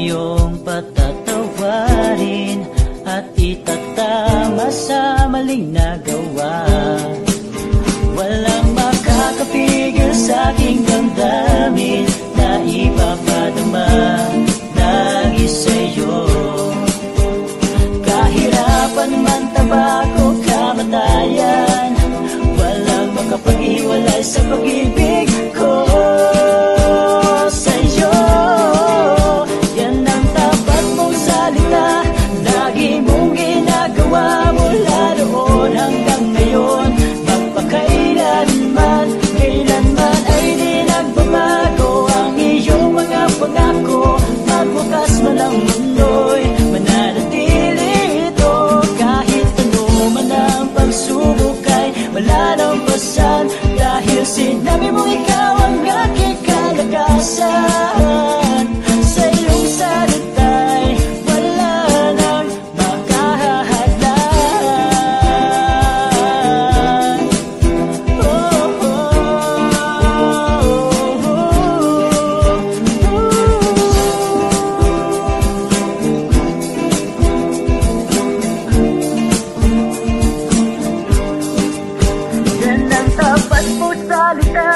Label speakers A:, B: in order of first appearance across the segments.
A: iyong patatawarin at itatama sa maling nagawa. Walang makakapigil sa aking damdamin na ipapadama lagi sa'yo. Kahirapan man, tabako, kamatayan, walang makapag-iwalay sa pag-ibig ko sa'yo. Yan ang tapat mong salita, lagi mong ginagawa mula noon hanggang ngayon. Magpakailanman, kailanman ay di nagbabago ang iyong mga pangako. Magbukas man ang mundo'y mananatili ito. Kahit ano man ang pagsubok ay malalampasan, dahil sinabi mo ikaw ang aking kalakasan. Sa iyong salita'y wala nang makahadlan. Oh, oh, yan ang tapat mo salita,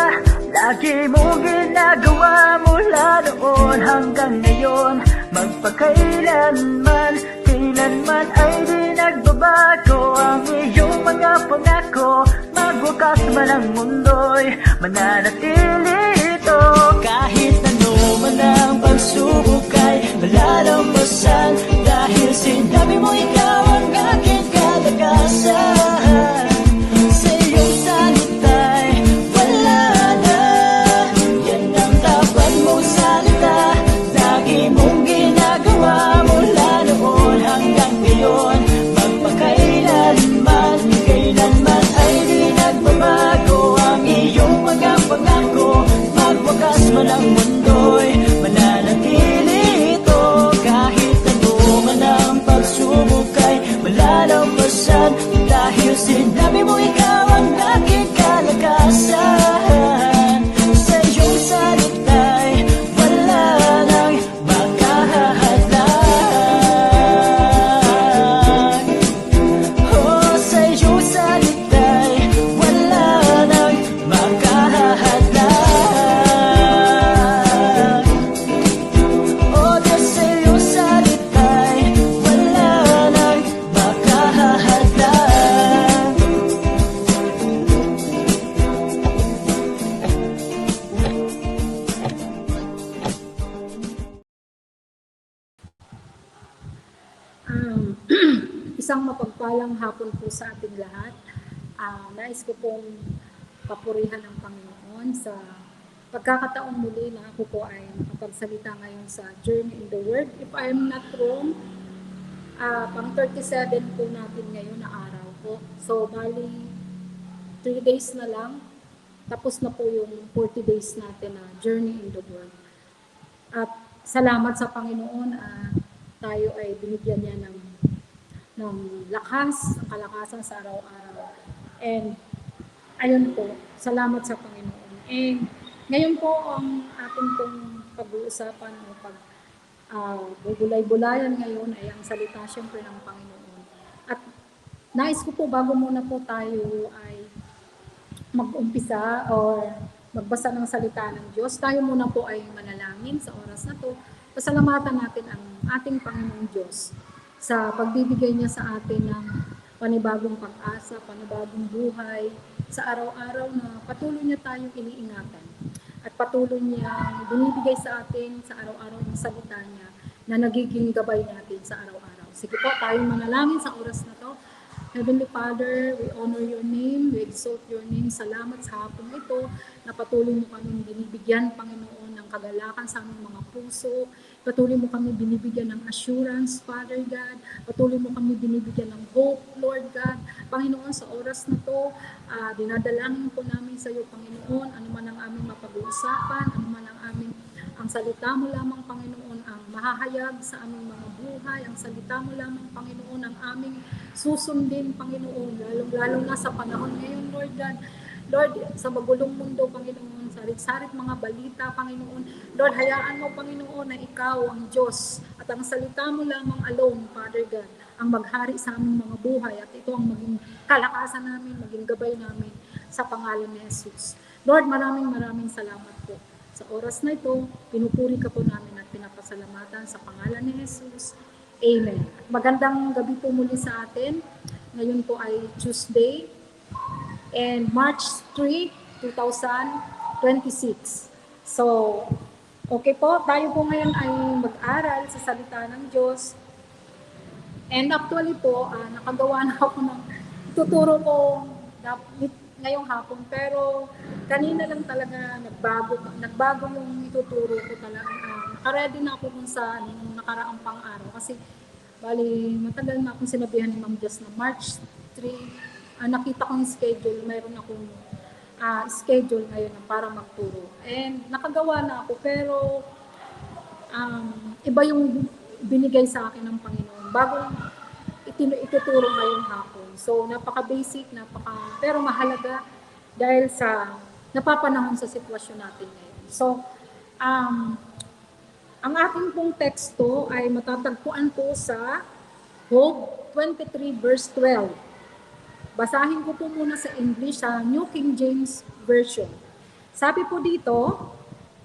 A: lagi mong ginagawa mula noon hanggang ngayon. Magpakailanman, kailanman ay di nagbabago ang iyong mga pangako. Magwakas man ang mundo'y mananatili ito. Kahit ano man ang pagsubok ay malalampasan, dahil sinabi mo ikaw ang aking kalakasan. Sa iyong salita'y wala na, yan ang tapat mong salita, lagi mong ginagawa mula noon hanggang ngayon. Magpakailanman, kailanman ay di nagbabago ang iyong mga pangako. Magwakas man ang mundo'y mananatili ito. Kahit ano man ang pagsubok ay malalampasan, dahil sinabi mo ikaw ang aking kalakasan. Sa iyong salita'y wala nang makahadlan. Oh, sa iyong salita'y wala nang makahadlan. Oh, Diyos, sa iyong salita'y wala nang makahadlan.
B: Isang mapagpalang hapon po sa ating lahat. Nais ko pong papurihan ng Panginoon sa pagkakataong muli na ako po ay makapagsalita ngayon sa Journey in the Word. If I'm not wrong, pang 37 po natin ngayon na araw po. So, bali 3 days na lang, tapos na po yung 40 days natin na Journey in the Word. At salamat sa Panginoon, tayo ay binigyan niya ng lakas, ng kalakasan sa araw-araw. And ayun po, salamat sa Panginoon. And ngayon po ang ating pong pag-uusapan o bubulay-bulayan ngayon ay ang salita siyempre ng Panginoon. At nais ko po bago muna po tayo ay mag-umpisa o magbasa ng salita ng Diyos, tayo muna po ay manalangin sa oras na to. Pasalamatan natin ang ating Panginoong Diyos sa pagbibigay niya sa atin ng panibagong pag-asa, panibagong buhay, sa araw-araw na patuloy niya tayong iniingatan. At patuloy niya binibigay sa atin sa araw-araw ng salita niya na nagiging gabay natin sa araw-araw. Sige po, tayong manalangin sa oras na to. Heavenly Father, we honor your name, we exalt your name. Salamat sa hapon ito na patuloy mo kaming binibigyan, Panginoon, ng kagalakan sa aming mga puso. Patuloy mo kami binibigyan ng assurance, Father God. Patuloy mo kami binibigyan ng hope, Lord God. Panginoon, sa oras na to, dinadalangin po namin sa iyo, Panginoon, ano man ang aming mapag-uusapan, ano man ang aming ang salita mo lamang, Panginoon, ang mahahayag sa aming mga buhay. Ang salita mo lamang, Panginoon, ang aming susundin, Panginoon, lalong-lalo na sa panahon ngayon, Lord God, Lord, sa magulong mundo, Panginoon, sarit-sarit mga balita, Panginoon. Lord, hayaan mo, Panginoon, na ikaw ang Diyos at ang salita mo lamang alone, Father God, ang maghari sa aming mga buhay at ito ang maging kalakasan namin, maging gabay namin sa pangalan ni Jesus. Lord, maraming maraming salamat po. Sa oras na ito, pinupuri ka po namin at pinapasalamatan sa pangalan ni Jesus. Amen. Magandang gabi po muli sa atin. Ngayon po ay Tuesday and March 3, 2026. So, okay po, tayo po ngayon ay mag-aral sa salita ng Diyos. And actually po, nakagawa na ako ng tuturo ko ngayong hapon, pero kanina lang talaga nagbago yung ituturo ko talaga. Nakaready na ako kung sa nung nakaraang pang-araw kasi bali matagal na akong sinabihan ni Ma'am Jess na March 3, nakita ko yung schedule, mayroon akong schedule ngayon para magturo. And nakagawa na ako, pero iba yung binigay sa akin ng Panginoon bago ituturo ngayong hapon. So, napaka-basic, pero mahalaga dahil sa napapanahon sa sitwasyon natin ngayon. So, ang aking pong teksto ay matatagpuan po sa Job 23 verse 12. Basahin ko po muna sa English, sa New King James Version. Sabi po dito,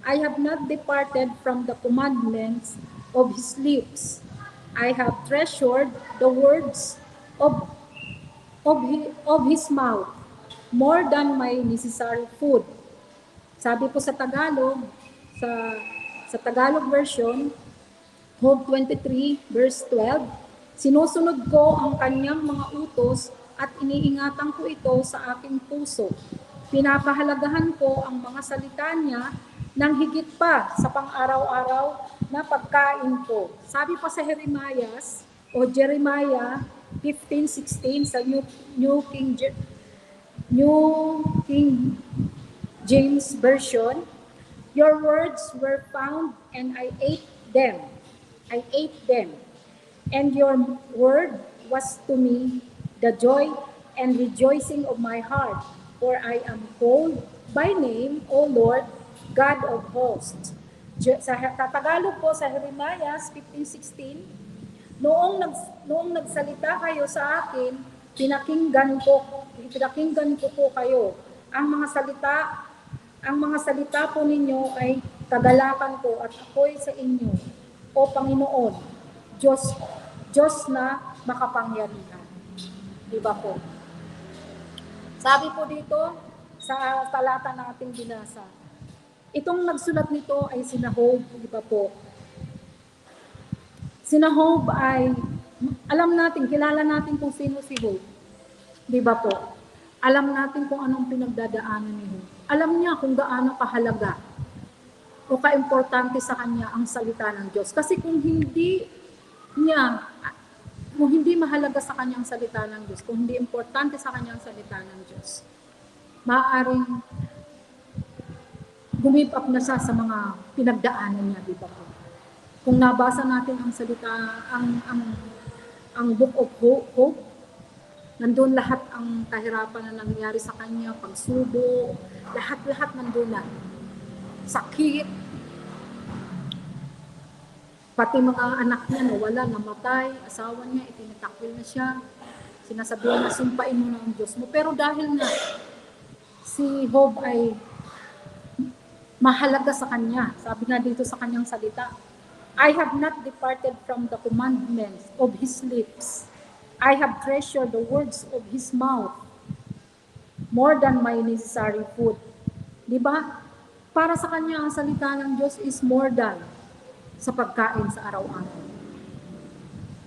B: I have not departed from the commandments of his lips. I have treasured the words of his mouth more than my necessary food. Sabi po sa Tagalog, sa Tagalog version, Job 23 verse 12, sinusunod ko ang kanyang mga utos at iniingatan ko ito sa aking puso. Pinapahalagahan ko ang mga salita niya nang higit pa sa pang-araw-araw na pagkain ko. Sabi pa sa Jeremiah 15:16 sa New King James Version, your words were found and I ate them. And your word was to me the joy and rejoicing of my heart, for I am called by name, O Lord, God of hosts. Sa Tagalog po, sa Jeremiah 15:16, noong nagsalita kayo sa akin, pinakinggan ko po kayo. Ang mga salita po ninyo ay kagalakan ko at ako'y sa inyo, O Panginoon, Diyos na makapangyarihan. Diba po? Sabi po dito, sa talata nating binasa, itong nagsulat nito ay si Job, di ba po? Si Job ay, kilala natin kung sino si Job. Di ba po? Alam natin kung anong pinagdadaanan ni Job. Alam niya kung gaano kahalaga o kaimportante sa kanya ang salita ng Diyos. Kasi kung hindi mahalaga sa kanyang salita ng Diyos, kung hindi importante sa kanyang salita ng Diyos, maaaring gumip up na siya sa mga pinagdaanan niya, di ba po? Kung nabasa natin ang salita, ang Book of Hope, nandun lahat ang kahirapan na nangyari sa kanya, pagsubo, lahat nandun na. Sakit, pati mga anak niya nawala, namatay, asawa niya, itinatakwil na siya, sinasabihan na sumpain mo na ang Diyos mo. Pero dahil nga si Job ay mahalaga sa kanya, sabi nga dito sa kanyang salita, I have not departed from the commandments of his lips. I have treasured the words of his mouth more than my necessary food. Diba? Para sa kanya, ang salita ng Diyos is more than sa pagkain sa araw-araw.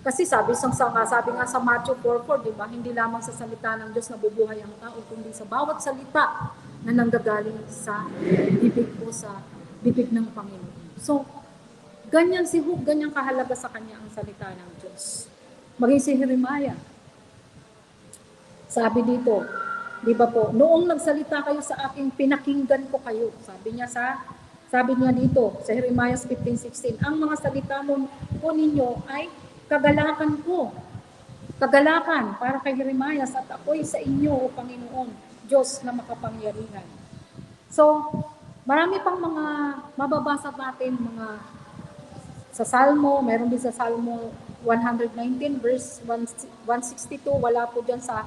B: Kasi sabi nga sa Matthew 4:4, diba? Hindi lamang sa salita ng Diyos nabubuhay ang tao, kundi sa bawat salita na nanggagaling sa bibig ng Panginoon. So, ganyan si Job, ganyan kahalaga sa kanya ang salita ng Diyos. Maging si Jeremiah. Sabi dito, di ba po, noong nagsalita kayo sa akin, pinakinggan ko kayo. Sabi niya dito, sa Jeremiah 15:16, ang mga salita po ninyo ay kagalakan ko. Kagalakan para kay Jeremiah at ako'y sa inyo, O Panginoon. Diyos na makapangyarihan. So, marami pang mga mababasa natin, mga sa Salmo, meron din sa Salmo 119 verse 162, wala po diyan sa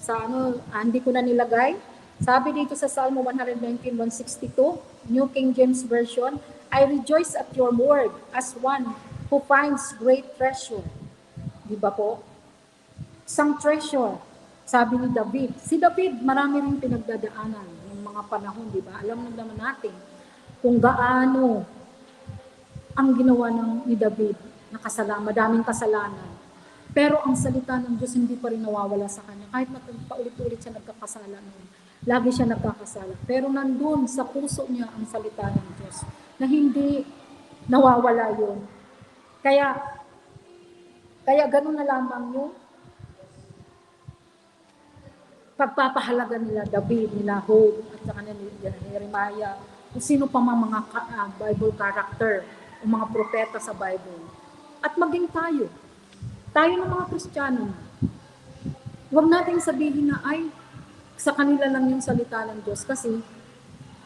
B: ano, hindi ko na nilagay. Sabi dito sa Salmo 119, 162, New King James Version, I rejoice at your word as one who finds great treasure. Di ba po? Isang treasure, sabi ni David. Si David, marami rin pinagdadaanan ng mga panahon, di ba? Alam naman natin kung gaano ang ginawa ni David na madaming kasalanan. Pero ang salita ng Diyos hindi pa rin nawawala sa kanya. Kahit na paulit-ulit siya nagkakasala noon. Lagi siya nagkakasala. Pero nandun sa puso niya ang salita ng Diyos na hindi nawawala yun. Kaya ganun na lamang yung pagpapahalaga nila David, nila Job, at saka nila Jeremiah, kung sino pa mga Bible character o mga propeta sa Bible. At maging tayo ng mga Kristiyano, huwag nating sabihin na ay sa kanila lang yung salita ng Diyos kasi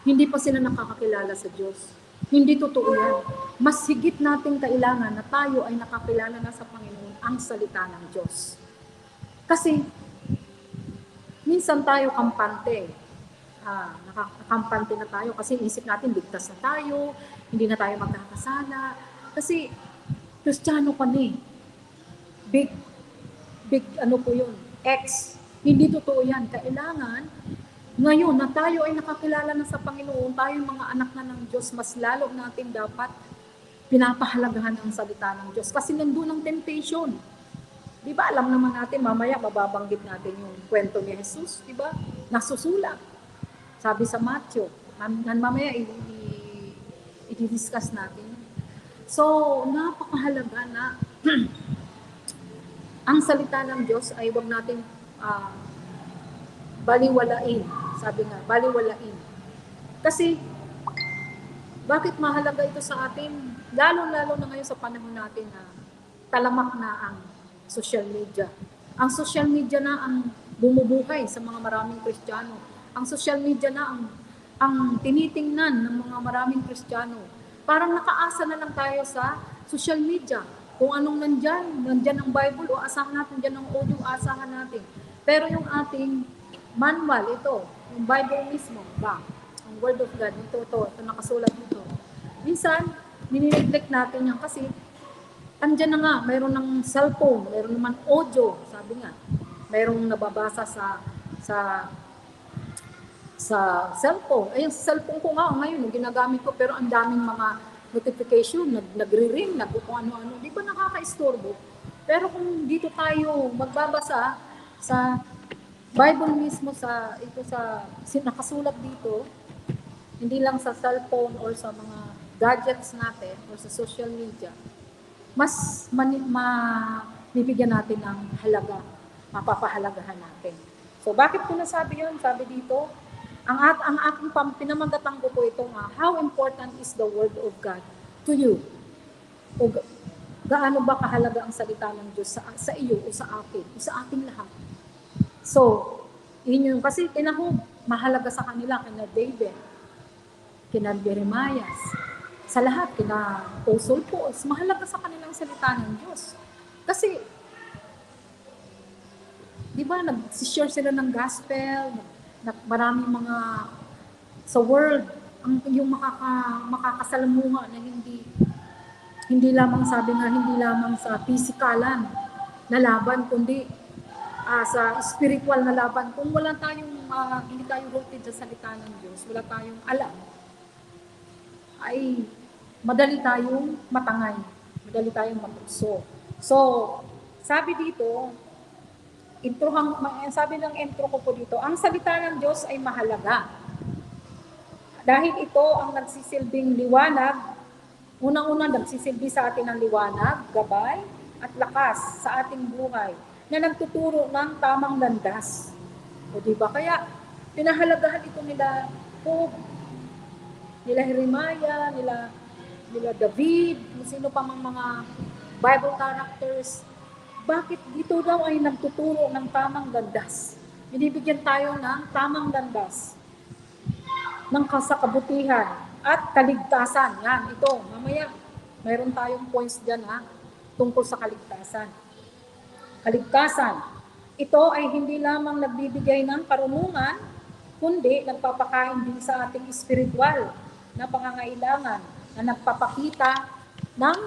B: hindi pa sila nakakakilala sa Diyos. Hindi totoo yan. Mas higit nating kailangan na tayo ay nakakilala na sa Panginoon ang salita ng Diyos. Kasi minsan tayo kampante. Nakakampante na tayo kasi isip natin ligtas na tayo, hindi na tayo magkakasala. Kasi Kristiyano ka na eh. Big ano po yun, X. Hindi totoo yan. Kailangan, ngayon na tayo ay nakakilala na sa Panginoon, tayo mga anak na ng Diyos, mas lalo natin dapat pinapahalagahan ang salita ng Diyos. Kasi nandun ang temptation. Di ba, alam naman natin, mamaya mababanggit natin yung kwento ni Jesus, di ba? Nasusulat. Sabi sa Matthew, mamaya i-discuss natin. So, napakahalaga na ang salita ng Diyos ay wag natin baliwalain. Sabi nga, baliwalain. Kasi, bakit mahalaga ito sa atin? Lalo-lalo na ngayon sa panahon natin na talamak na ang social media. Ang social media na ang bumubuhay sa mga maraming Kristiyano. Ang social media na ang tinitingnan ng mga maraming Kristiyano. Parang nakaasa na lang tayo sa social media. Kung anong nandyan ang Bible, o asahan natin, dyan ang audio, asahan natin. Pero yung ating manual, ito, yung Bible mismo, ang Word of God, ito nakasulat dito. Minsan, ninineglect natin yan kasi andyan na nga, mayroon ng cellphone, mayroon naman audio, sabi nga. Mayroong nababasa sa cellphone. Ayun, sa cellphone ko nga ngayon, ginagamit ko, pero ang daming mga notification, nagre-ring, kung ano-ano. Di ba nakaka-istorbo? Pero kung dito tayo magbabasa sa Bible mismo, nakasulat dito, hindi lang sa cellphone or sa mga gadgets natin or sa social media, mas bibigyan natin ng halaga, mapapahalagahan natin. So, bakit ko nasabi yun? Sabi dito, ang aking pinamagatang ko po ito nga, how important is the Word of God to you? O gaano ba kahalaga ang salita ng Diyos sa iyo o sa akin, o sa ating lahat? So, yun yung, kasi mahalaga sa kanila, kina David, kina Jeremiah, sa lahat, kina Apostle Paul, mahalaga sa kanilang salita ng Diyos. Kasi, di ba, nag-share sila ng gospel, maraming mga sa world, yung makakasalamuha na hindi lamang, sabi nga, hindi lamang sa pisikalan na laban, kundi sa spiritual na laban. Kung wala tayong, hindi tayo rooted sa salita ng Diyos, wala tayong alam, ay madali tayong matangay, madali tayong matukso. So, sabi dito, sabi ng intro ko po dito, ang salita ng Diyos ay mahalaga. Dahil ito ang nagsisilbing liwanag, unang-una nagsisilbi sa atin ng liwanag, gabay, at lakas sa ating buhay, na nagtuturo ng tamang landas. O diba? Kaya, pinahalagahan ito nila Job, nila Jeremiah, nila David, sino pa mga Bible characters. Bakit dito daw ay nagtuturo ng tamang landas? Binibigyan tayo ng tamang landas, ng kasakabutihan at kaligtasan. Yan, ito, mamaya, mayroon tayong points dyan tungkol sa kaligtasan. Kaligtasan, ito ay hindi lamang nagbibigay ng karunungan, kundi nagpapakain din sa ating espiritual na pangangailangan na nagpapakita ng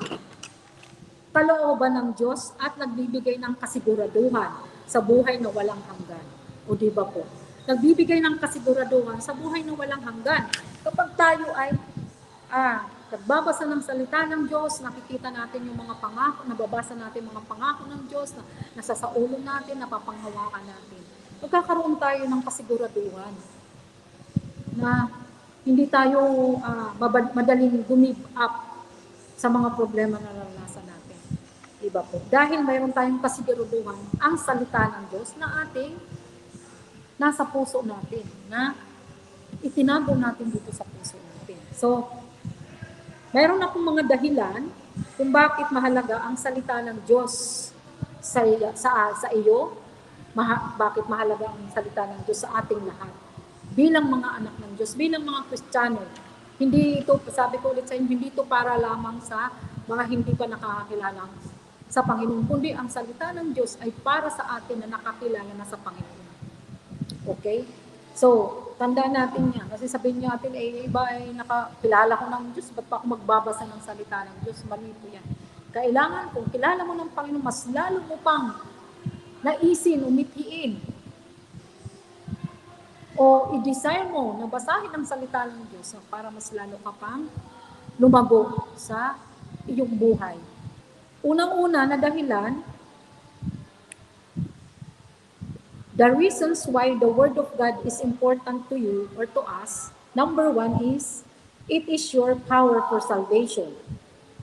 B: kalooban ng Diyos at nagbibigay ng kasiguraduhan sa buhay na walang hanggan. O di ba po? Nagbibigay ng kasiguraduhan sa buhay na walang hanggan. Kapag tayo ay nagbabasa ng salita ng Diyos, nakikita natin yung mga pangako, nababasa natin mga pangako ng Diyos, na nasa sa ulo natin, napapanghawakan natin. Magkakaroon tayo ng kasiguraduhan na hindi tayo madaling give up sa mga problema na naranasan natin. Diba po? Dahil mayroon tayong kasiguraduhan ang salita ng Diyos na ating nasa puso natin, na itinago natin dito sa puso natin. So, mayroon akong mga dahilan kung bakit mahalaga ang salita ng Diyos sa iyo, bakit mahalaga ang salita ng Diyos sa ating lahat. Bilang mga anak ng Diyos, bilang mga Kristiyano, hindi ito, sabi ko ulit sa inyo, hindi ito para lamang sa mga hindi pa nakakakilala sa Panginoon, kundi ang salita ng Diyos ay para sa atin na nakakilala na sa Panginoon. Okay? So, tandaan natin yan. Kasi sabihin natin, iba ay nakakilala ko ng Diyos, ba't pa ako magbabasa ng salita ng Diyos? Mali po yan. Kailangan, kung kilala mo ng Panginoon, mas lalo mo pang naisin, umithiin, o i-desire mo na basahin ang salita ng Diyos para mas lalo ka pang lumago sa iyong buhay. Unang-una na dahilan, the reasons why the Word of God is important to you or to us, number one is, it is your power for salvation.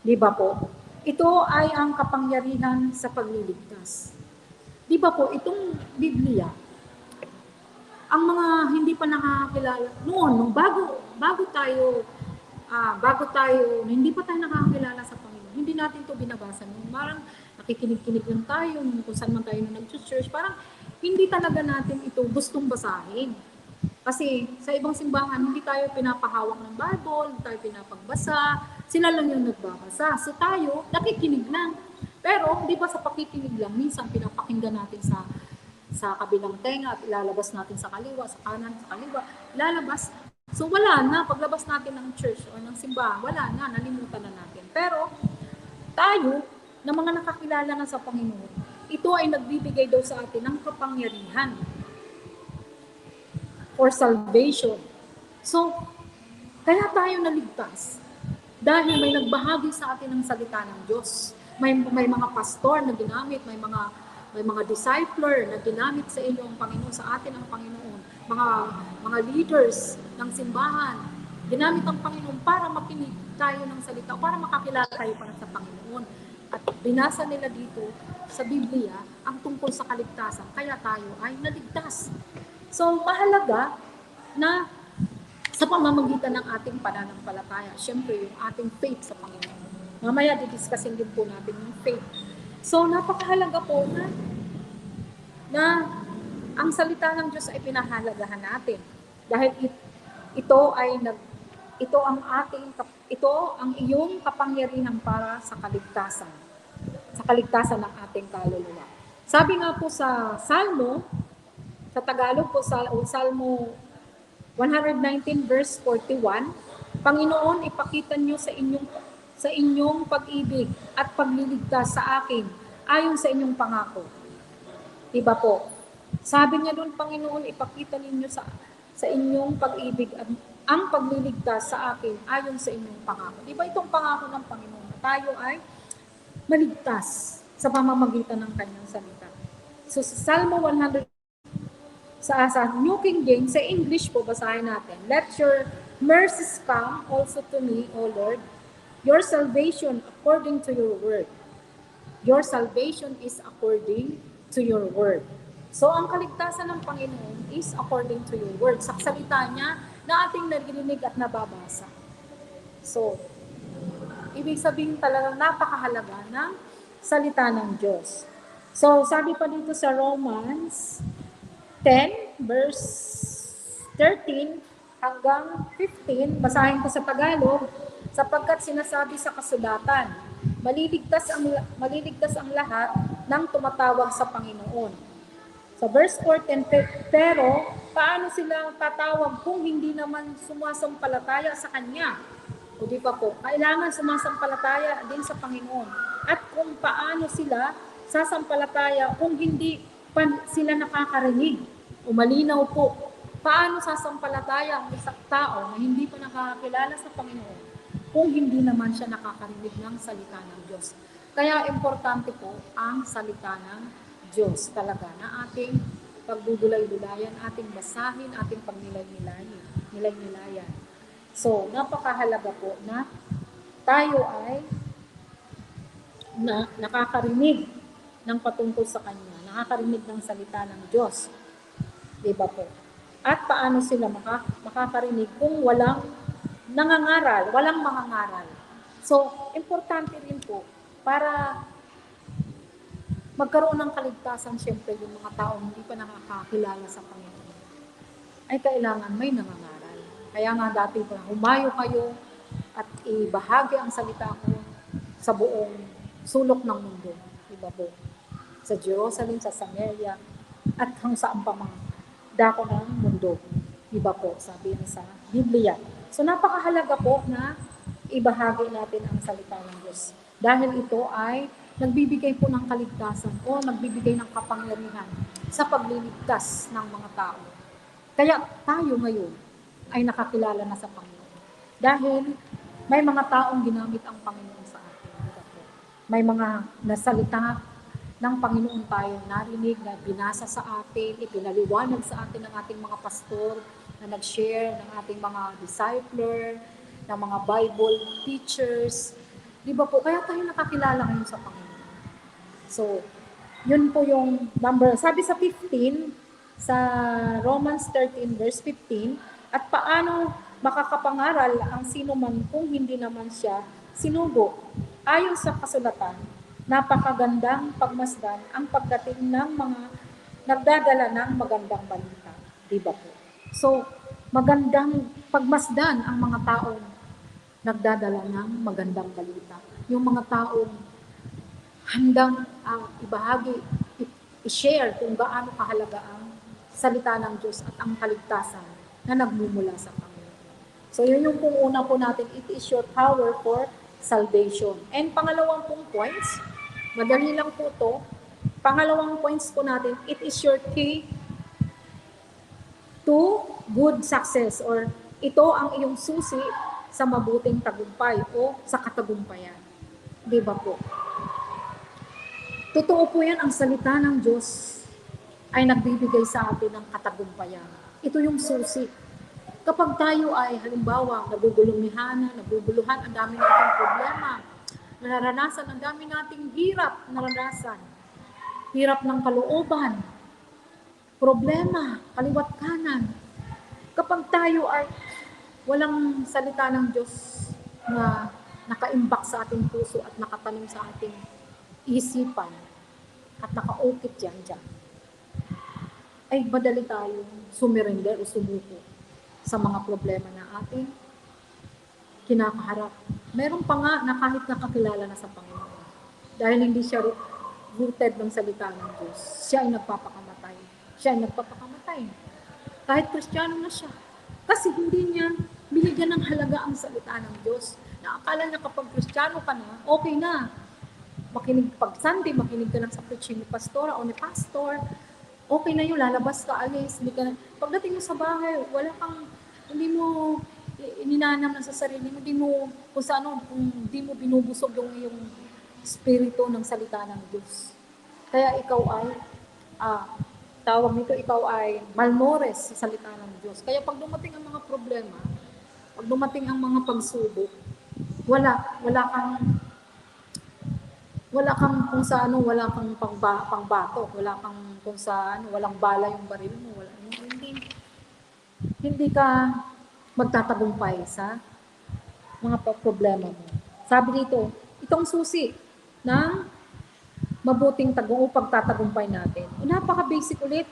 B: Di ba po? Ito ay ang kapangyarihan sa pagliligtas. Di ba po, itong Biblia, ang mga hindi pa nakakakilala, noon, nung bago tayo, hindi pa tayo nakakakilala sa Panginoon, hindi natin to binabasa. Parang nakikinig-kinig lang tayo, kung saan man tayo nag-church, parang hindi talaga natin ito gustong basahin. Kasi sa ibang simbahan, hindi tayo pinapahawak ng Bible, hindi tayo pinapagbasa, sila lang yung nagbabasa. So tayo, nakikinig lang. Pero, di ba sa pakikinig lang, minsan pinapakinggan natin sa kabilang tenga at ilalabas natin sa kaliwa, sa kanan, sa kaliwa, ilalabas. So wala na, paglabas natin ng church o ng simbahan, wala na, nalimutan na natin. Pero tayo, na mga nakakilala na sa Panginoon, ito ay nagbibigay daw sa atin ng kapangyarihan for salvation. So, kaya tayo naligtas dahil may nagbahagi sa atin ng salita ng Diyos. May mga pastor na ginamit, may mga discipler na ginamit sa inyo ang Panginoon, sa atin ang Panginoon, mga leaders ng simbahan, ginamit ang Panginoon para makinig tayo ng salita, para makakilala tayo para sa Panginoon. At binasa nila dito sa Biblia ang tungkol sa kaligtasan, kaya tayo ay naligtas. So, mahalaga na sa pamamagitan ng ating pananampalataya, syempre yung ating faith sa Panginoon. Mamaya didiscussing din po natin yung faith. So, napakahalaga po na ang salita ng Diyos ay pinahalagahan natin. Dahil ito ang iyong kapangyarihan para sa kaligtasan ng ating kaluluwa. Sabi nga po sa Salmo, sa Tagalog po, Salmo 119 verse 41, Panginoon, ipakita niyo sa inyong pag-ibig at pagliligtas sa akin ayon sa inyong pangako. Diba po? Sabi niya doon, Panginoon, ipakita ninyo sa inyong pag-ibig at ang pagliligtas sa akin ayon sa inyong pangako. Diba itong pangako ng Panginoon na tayo ay maligtas sa pamamagitan ng kanyang salita. So sa Salmo 100, sa New King James, sa English po, basahin natin. Let your mercies come also to me, O Lord, your salvation according to your word. Your salvation is according to your word. So, ang kaligtasan ng Panginoon is according to your word. Sa salita niya na ating narinig at nababasa. So, ibig sabihin talagang napakahalaga ng salita ng Diyos. So, sabi pa dito sa Romans 10, verse 13 hanggang 15, basahin ko sa Tagalog, sapagkat sinasabi sa kasulatan, maliligtas ang lahat ng tumatawag sa Panginoon. Sa verse 14, pero paano sila tatawag kung hindi naman sumasampalataya sa Kanya? O di ba po, kailangan sumasampalataya din sa Panginoon. At kung paano sila sasampalataya kung hindi pa sila nakakarinig o malinaw po, paano sasampalataya ang isang tao na hindi pa nakakakilala sa Panginoon kung hindi naman siya nakakarinig ng salita ng Diyos. Kaya importante po ang salita ng Diyos talaga na ating pagdudulay-dulayan, ating basahin, ating pagnilay-nilayan. So, napakahalaga po na tayo ay nakakarinig ng patungkol sa Kanya, nakakarinig ng salita ng Diyos. Diba po? At paano sila makakarinig kung walang nangangaral, walang mangangaral. So, importante rin po para magkaroon ng kaligtasan, syempre yung mga taong hindi pa nakakakilala sa Panginoon, ay kailangan may nangangaral. Kaya nga dati po, humayo kayo at ibahagi ang salita ko sa buong sulok ng mundo. Diba po? Sa Jerusalem, sa Samaria, at hanggang saan pa mga dako ng mundo. Diba po? Sabi yan sa Biblia. So napakahalaga po na ibahagi natin ang salita ng Diyos. Dahil ito ay nagbibigay po ng kaligtasan o nagbibigay ng kapangyarihan sa pagliligtas ng mga tao. Kaya tayo ngayon ay nakakilala na sa Panginoon. Dahil may mga taong ginamit ang Panginoon sa atin. May mga nasalita ng Panginoon tayo narinig, na binasa sa atin, ipinaliwanag sa atin ng ating mga pastor, na nag-share ng ating mga discipler, ng mga Bible teachers. Di ba po? Kaya tayo nakakilala ngayon sa Panginoon. So, yun po yung number. Sabi sa 15, sa Romans 13 verse 15, at paano makakapangaral ang sino man kung hindi naman siya sinugo? Ayon sa kasulatan, napakagandang pagmasdan ang pagdating ng mga nagdadala ng magandang balita. Diba po? So, magandang pagmasdan ang mga taong nagdadala ng magandang balita. Yung mga taong handang ibahagi, i-share kung gaano kahalaga ang salita ng Diyos at ang kaligtasan na nagmumula sa Panginoon. So, yun yung kung una po natin, it is your power for salvation. And pangalawang pong points, madali lang po to. Pangalawang points po natin, it is your key to good success, or ito ang iyong susi sa mabuting tagumpay o sa katagumpayan. Di ba po? Totoo po yan, ang salita ng Diyos ay nagbibigay sa atin ng katagumpayan. Ito yung susi. Kapag tayo ay halimbawa naguguluhan, ang dami nating problema, nararanasan, ang dami nating hirap, naranasan, hirap ng kalooban, problema, kaliwat kanan. Kapag tayo ay walang salita ng Diyos na nakaimbak sa ating puso at nakatanim sa ating isipan at nakaukit dyan, ay madali tayong sumirinder o sumuko sa mga problema na ating kinakaharap. Meron pa nga na kahit nakakilala na sa Panginoon, dahil hindi siya rooted ng salita ng Diyos, siya ay nagpapakamatay. Kahit Kristiyano na siya. Kasi hindi niya binigyan ng halaga ang salita ng Diyos. Naakala niya kapag Kristiyano ka na, okay na. Makinig pag Sunday, makinig ka lang sa preaching ni pastora o ni pastor, okay na yun, lalabas ka, alis, hindi ka na. Pagdating mo sa bahay, hindi mo ininanam na sa sarili, hindi mo, kung hindi mo binubusog yung iyong spirito ng salita ng Diyos. Kaya ikaw ay, tawag nito, ikaw ay malnourished sa salita ng Diyos. Kaya pag dumating ang mga problema, pag dumating ang mga pagsubok, wala kang kung sa ano, wala kang pangbato, wala kang kung sa ano, walang bala yung baril mo, hindi ka magtatagumpay sa mga problema mo. Sabi dito, itong susi ng mabuting pagtatagumpay natin. Napaka-basic ulit.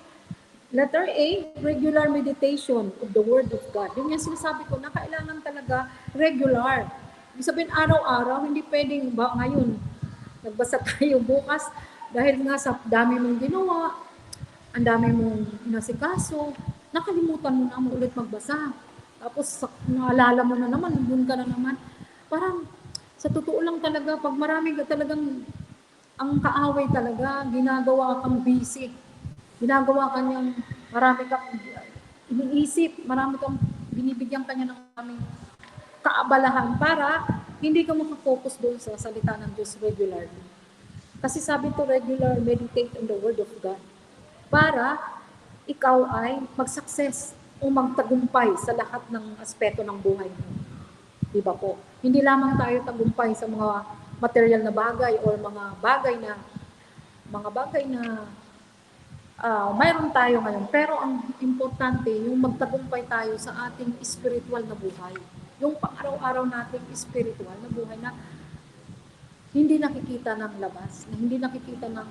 B: Letter A, regular meditation of the Word of God. Yun yung sinasabi ko na kailangan talaga regular. Ibig sabihin, araw-araw, hindi pwedeng ba ngayon, nagbasa tayo bukas, dahil nga sa dami mong ginawa, ang dami mong inasikaso, nakalimutan mo na mo ulit magbasa. Tapos naalala mo na naman, nandun ka na naman. Parang sa totoo lang talaga, pag marami ka talagang ang kaaway talaga, ginagawa kang busy. Ginagawa ka niyang marami kang iniisip, marami kang binibigyan kanya ng maraming kaabalahan para hindi ka makafocus doon sa salita ng Diyos regularly. Kasi sabi to regular meditate on the Word of God para ikaw ay mag-success o magtagumpay sa lahat ng aspeto ng buhay mo. Di ba po? Hindi lamang tayo tagumpay sa mga material na bagay or mga bagay na mayroon tayo ngayon. Pero ang importante, yung magtagumpay tayo sa ating spiritual na buhay. Yung pang-araw-araw nating spiritual na buhay na hindi nakikita ng labas, na hindi nakikita na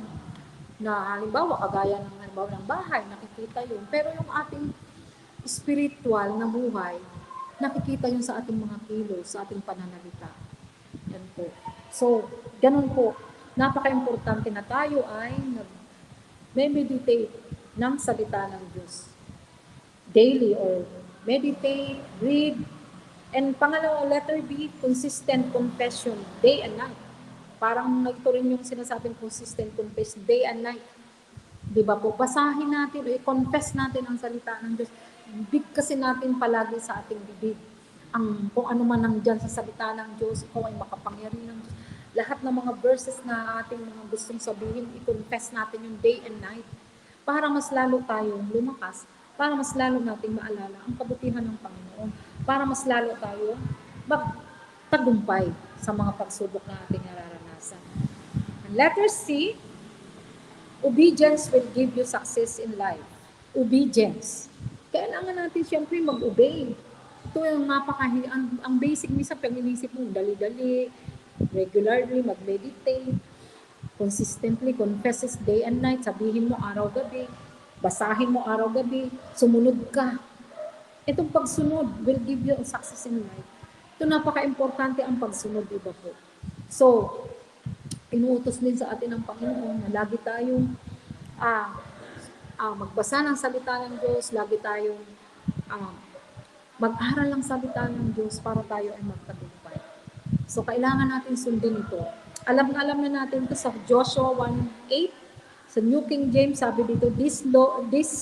B: halimbawa, kagaya ng halimbawa ng bahay, nakikita yun. Pero yung ating spiritual na buhay, nakikita yun sa ating mga kilos, sa ating pananalita. Yan po. So, ganun po. Napaka-importante na tayo ay meditate ng salita ng Diyos. Daily or meditate, read, and pangalawa, letter B, consistent confession, day and night. Parang ito rin yung sinasabing consistent confession, day and night. Di ba po? Basahin natin o i-confess natin ang salita ng Diyos. Kasi natin palagi sa ating bibig. Kung ano man nandyan sa salita ng Diyos, kung ay makapangyarihan ng Diyos. Lahat ng mga verses na ating mga gustong sabihin, i-confess natin yung day and night. Para mas lalo tayong lumakas, para mas lalo nating maalala ang kabutihan ng Panginoon, para mas lalo tayo magtagumpay sa mga pagsubok na ating nararanasan. And letter C, obedience will give you success in life. Obedience. Kailangan natin siyempre mag-obey. Ito yung ang basic minsan pag inisip mo, dali-dali, regularly, mag-meditate, consistently, confesses day and night, sabihin mo araw-gabi, basahin mo araw-gabi, sumunod ka. Itong pagsunod will give you a success in life. Ito napaka-importante ang pagsunod, iba po. So, inuutos din sa atin ng Panginoon na lagi tayong magbasa ng salita ng Diyos, lagi tayong mag-aral ng salita ng Diyos para tayo ay magtagumpay. So, kailangan natin sundin ito. Alam na natin ito sa Joshua 1:8. Sa New King James, sabi dito, this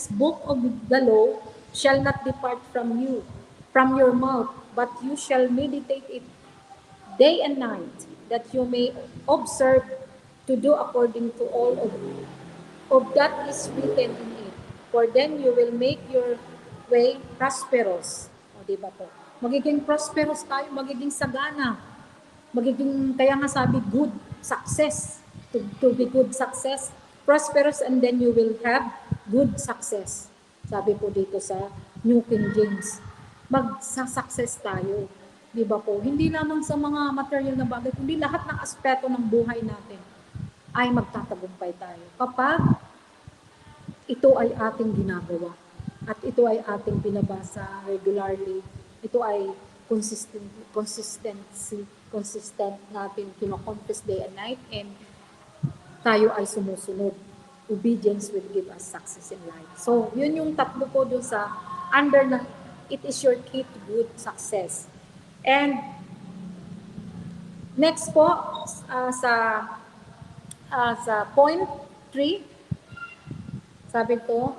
B: book of the law shall not depart from your mouth, but you shall meditate it day and night, that you may observe to do according to all of that is written in it. For then you will make your way prosperous. O, diba po? Magiging prosperous tayo, magiging sagana. Kaya nga sabi, good success. To be good success, prosperous, and then you will have good success. Sabi po dito sa New King James. Magsa-success tayo. Di ba po? Hindi lamang sa mga material na bagay, kundi lahat ng aspeto ng buhay natin ay magtatagumpay tayo. Kapag ito ay ating ginagawa at ito ay ating binabasa regularly, ito ay consistent natin kino-confess day and night, and tayo ay sumusunod. Obedience will give us success in life. So, yun yung tatlo po dun sa under na it is your key to good success. And next po sa point 3, sabi ko,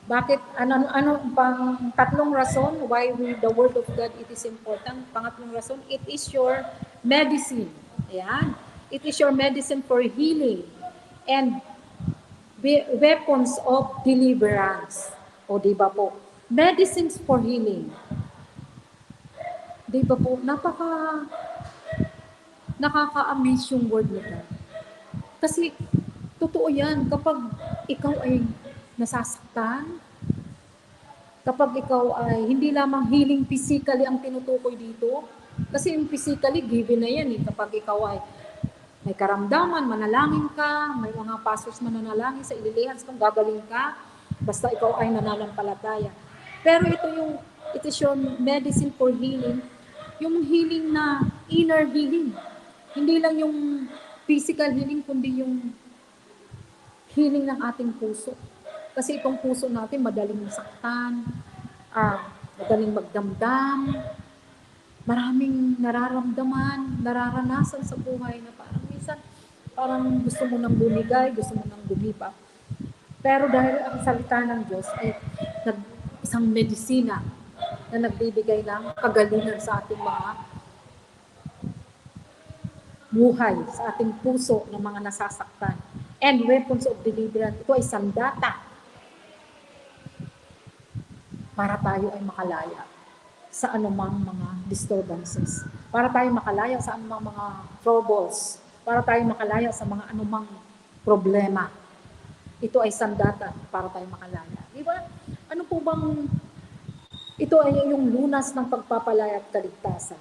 B: bakit ano pang tatlong rason why the word of God it is important. Pangatlong rason, it is your medicine. Ayan. It is your medicine for healing and weapons of deliverance. O di ba po? Medicines for healing. Di ba po? Nakaka-amaze yung word nito. Kasi totoo yan, kapag ikaw ay nasasaktan, kapag ikaw ay hindi lamang healing physically ang tinutukoy dito, kasi yung physically given na yan kapag ikaw ay may karamdaman, manalangin ka, may mga pastors mananalangin sa ililihan kung gagaling ka, basta ikaw ay nananampalataya. Pero ito yung medicine for healing, yung healing na inner healing. Hindi lang yung physical healing, kundi yung healing ng ating puso. Kasi itong puso natin madaling saktan, madaling magdamdam, maraming nararamdaman, nararanasan sa buhay na parang minsan, parang gusto mo nang bumigay, gusto mo nang gumipa. Pero dahil ang salita ng Diyos ay isang medisina na nagbibigay ng kagalingan sa ating mga buhay, sa ating puso ng mga nasasaktan. And weapons of deliverance, ito ay sandata para tayo ay makalaya sa anumang mga disturbances. Para tayo makalaya sa anumang mga troubles. Para tayo makalaya sa mga anumang problema. Ito ay sandata para tayo makalaya. Di ba? Ano po bang, ito ay yung lunas ng pagpapalaya at kaligtasan.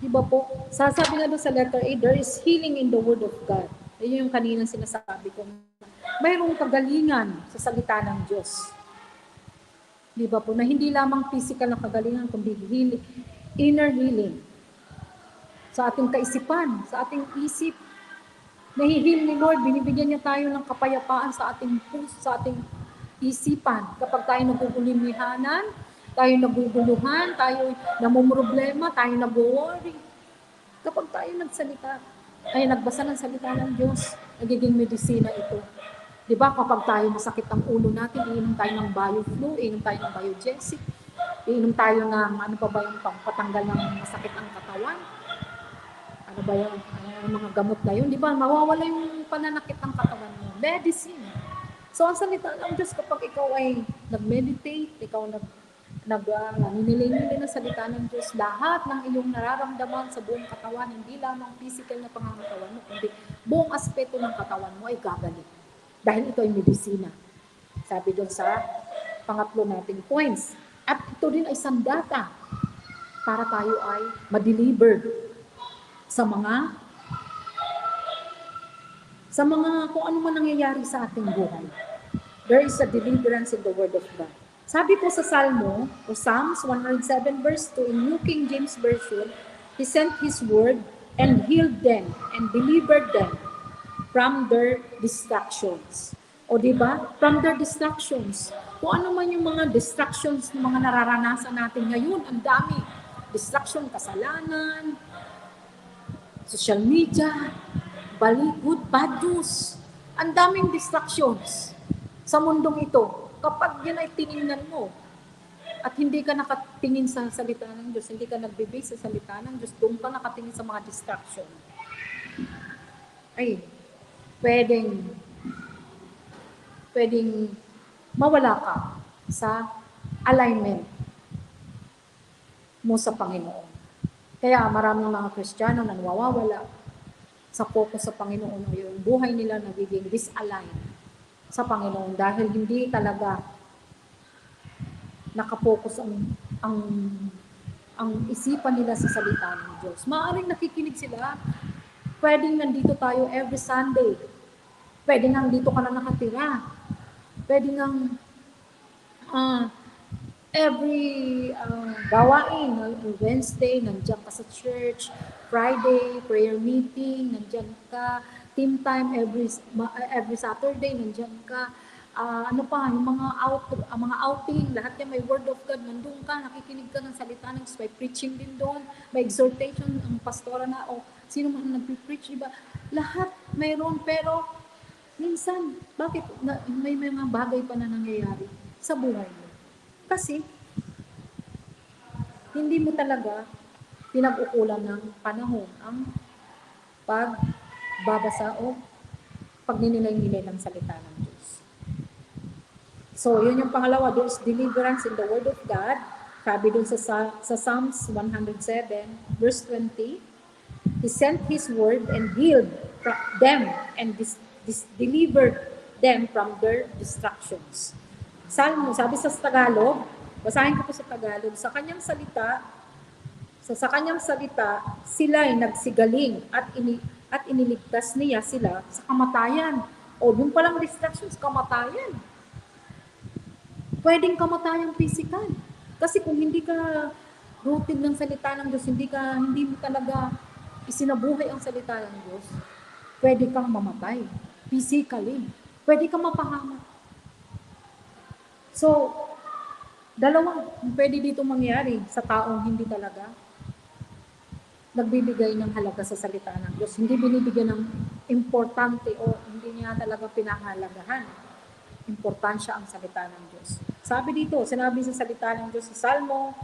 B: Di ba po? Sasabi nga doon sa letter A, there is healing in the word of God. Yun yung kaninang sinasabi ko. Mayroong kagalingan sa salita ng Diyos. Di ba po? Na hindi lamang physical na kagalingan, kundi healing, inner healing. Sa ating kaisipan, sa ating isip, nahihil ni Lord, binibigyan niya tayo ng kapayapaan sa ating puso, sa ating isipan. Kapag tayo nagugulimihanan, tayo naguguluhan, tayo namumroblema, tayo nag-worry. Kapag tayo nagsalita, ay nagbasa ng salita ng Diyos, nagiging medisina ito. Di ba kapag tayo masakit ang ulo natin, iinom tayo ng BioFlu, iinom tayo ng Biogesic, iinom tayo ng ano pa ba yung pangpatanggal ng masakit ang katawan, ano ba yung mga gamot na yun, di ba? Mawawala yung pananakit ng katawan mo. Medicine. So, ang salita ng Diyos, kapag ikaw ay nag-meditate, ikaw naninilinili ng salita ng Diyos, lahat ng iyong nararamdaman sa buong katawan, hindi lamang physical na pangangatawan mo, kundi buong aspeto ng katawan mo ay gagaling. Dahil ito ay medisina. Sabi doon sa pangatlo nating points. At ito din ay sandata para tayo ay ma-deliver sa mga kung ano man nangyayari sa ating buhay. There is a deliverance in the Word of God. Sabi po sa Salmo, o Psalms 107 verse 2, in New King James Version, He sent His Word and healed them and delivered them from their distractions. O diba? From their distractions. Kung ano man yung mga distractions ng mga nararanasan natin ngayon, ang dami. Distraction, kasalanan, social media, good, bad news. Ang daming distractions sa mundong ito. Kapag yan ay tiningnan mo, at hindi ka nakatingin sa salita ng Diyos, hindi ka nagbe-base sa salita ng Diyos, doon ka nakatingin sa mga distraction. Ay, pwedeng mawala ka sa alignment mo sa Panginoon. Kaya maraming mga Kristiyano na nawawala sa focus sa Panginoon o yung buhay nila nagiging disaligned sa Panginoon dahil hindi talaga nakapokus ang isipan nila sa salita ng Diyos. Maaaring nakikinig sila, pwedeng nandito tayo every Sunday, pwedeng nandito ka na nakatira, pwedeng every gawain, Wednesday, nandiyan ka sa church, Friday, prayer meeting, nandiyan ka, team time every Saturday, nandiyan ka, ano pa, yung mga outing, lahat yan may word of God, nandun ka, nakikinig ka ng salita ng Diyos, may preaching din doon, may exhortation, ang pastora na, o sino man nag-preach, diba? Lahat mayroon, pero minsan, bakit may mga bagay pa na nangyayari sa buhay mo? Kasi, hindi mo talaga pinag-ukulan ng panahon ang pagbabasa o pagninilay-nilay ng salita ng Diyos. So, yun yung pangalawa, there's deliverance in the Word of God. Sabi dun sa Psalms 107, verse 20, He sent His Word and healed them and delivered them from their distractions. Salmo, sabi sa Tagalog, basahin ko po sa Tagalog, sa kanyang salita, sila'y nagsigaling at iniligtas niya sila sa kamatayan. O, yung palang distractions, kamatayan. Pwedeng kamatayang physical. Kasi kung hindi ka rooted ng salita ng Diyos, hindi mo talaga isinabuhay ang salita ng Diyos, pwede kang mamatay physically. Pwede kang mapahamak. So, dalawang pwede dito mangyari sa taong hindi talaga nagbibigay ng halaga sa salita ng Diyos. Hindi binibigyan ng importante o hindi niya talaga pinahalagahan. Importansya ang salita ng Diyos. Sabi dito, sinabi sa salita ng Diyos sa Salmo,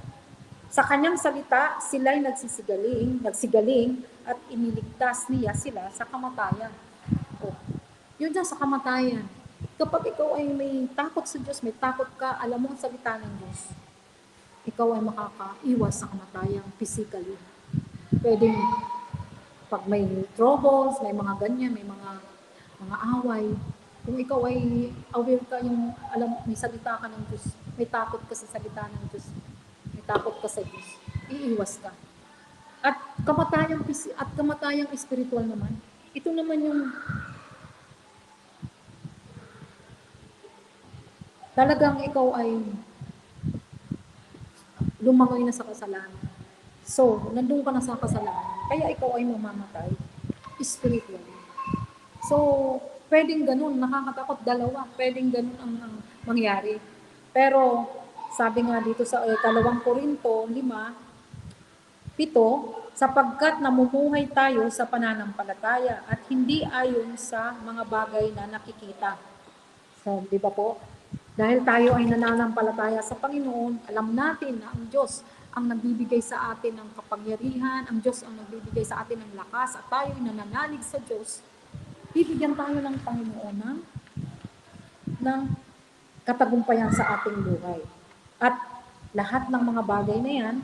B: sa kanyang salita, sila'y nagsigaling at iniligtas niya sila sa kamatayan. O, yun dyan sa kamatayan. Kapag ikaw ay may takot sa Diyos, may takot ka, alam mo ang salita ng Diyos, ikaw ay makakaiwas sa kamatayang physically. Pwedeng pag may troubles, may mga ganyan, may mga away, kung ikaw ay aware ka, yung alam, may salita ka ng Diyos, may takot ka sa salita ng Diyos, may takot ka sa Diyos, iiwas ka. At kamatayang spiritual naman, ito naman yung talagang ikaw ay lumangoy na sa kasalanan. So, nandun ka na sa kasalanan, kaya ikaw ay mamamatay spiritually. So, pwedeng ganun, nakakatakot dalawa, pwedeng ganun ang mangyari. Pero, sabi nga dito sa 2 Korinto 5:7, sapagkat namumuhay tayo sa pananampalataya at hindi ayon sa mga bagay na nakikita. So, di ba po? Dahil tayo ay nananampalataya sa Panginoon, alam natin na ang Diyos ang nagbibigay sa atin ng kapangyarihan, ang Diyos ang nagbibigay sa atin ng lakas, at tayo ay nananalig sa Diyos, bibigyan tayo ng Panginoon ng katagumpayan sa ating buhay. At lahat ng mga bagay na yan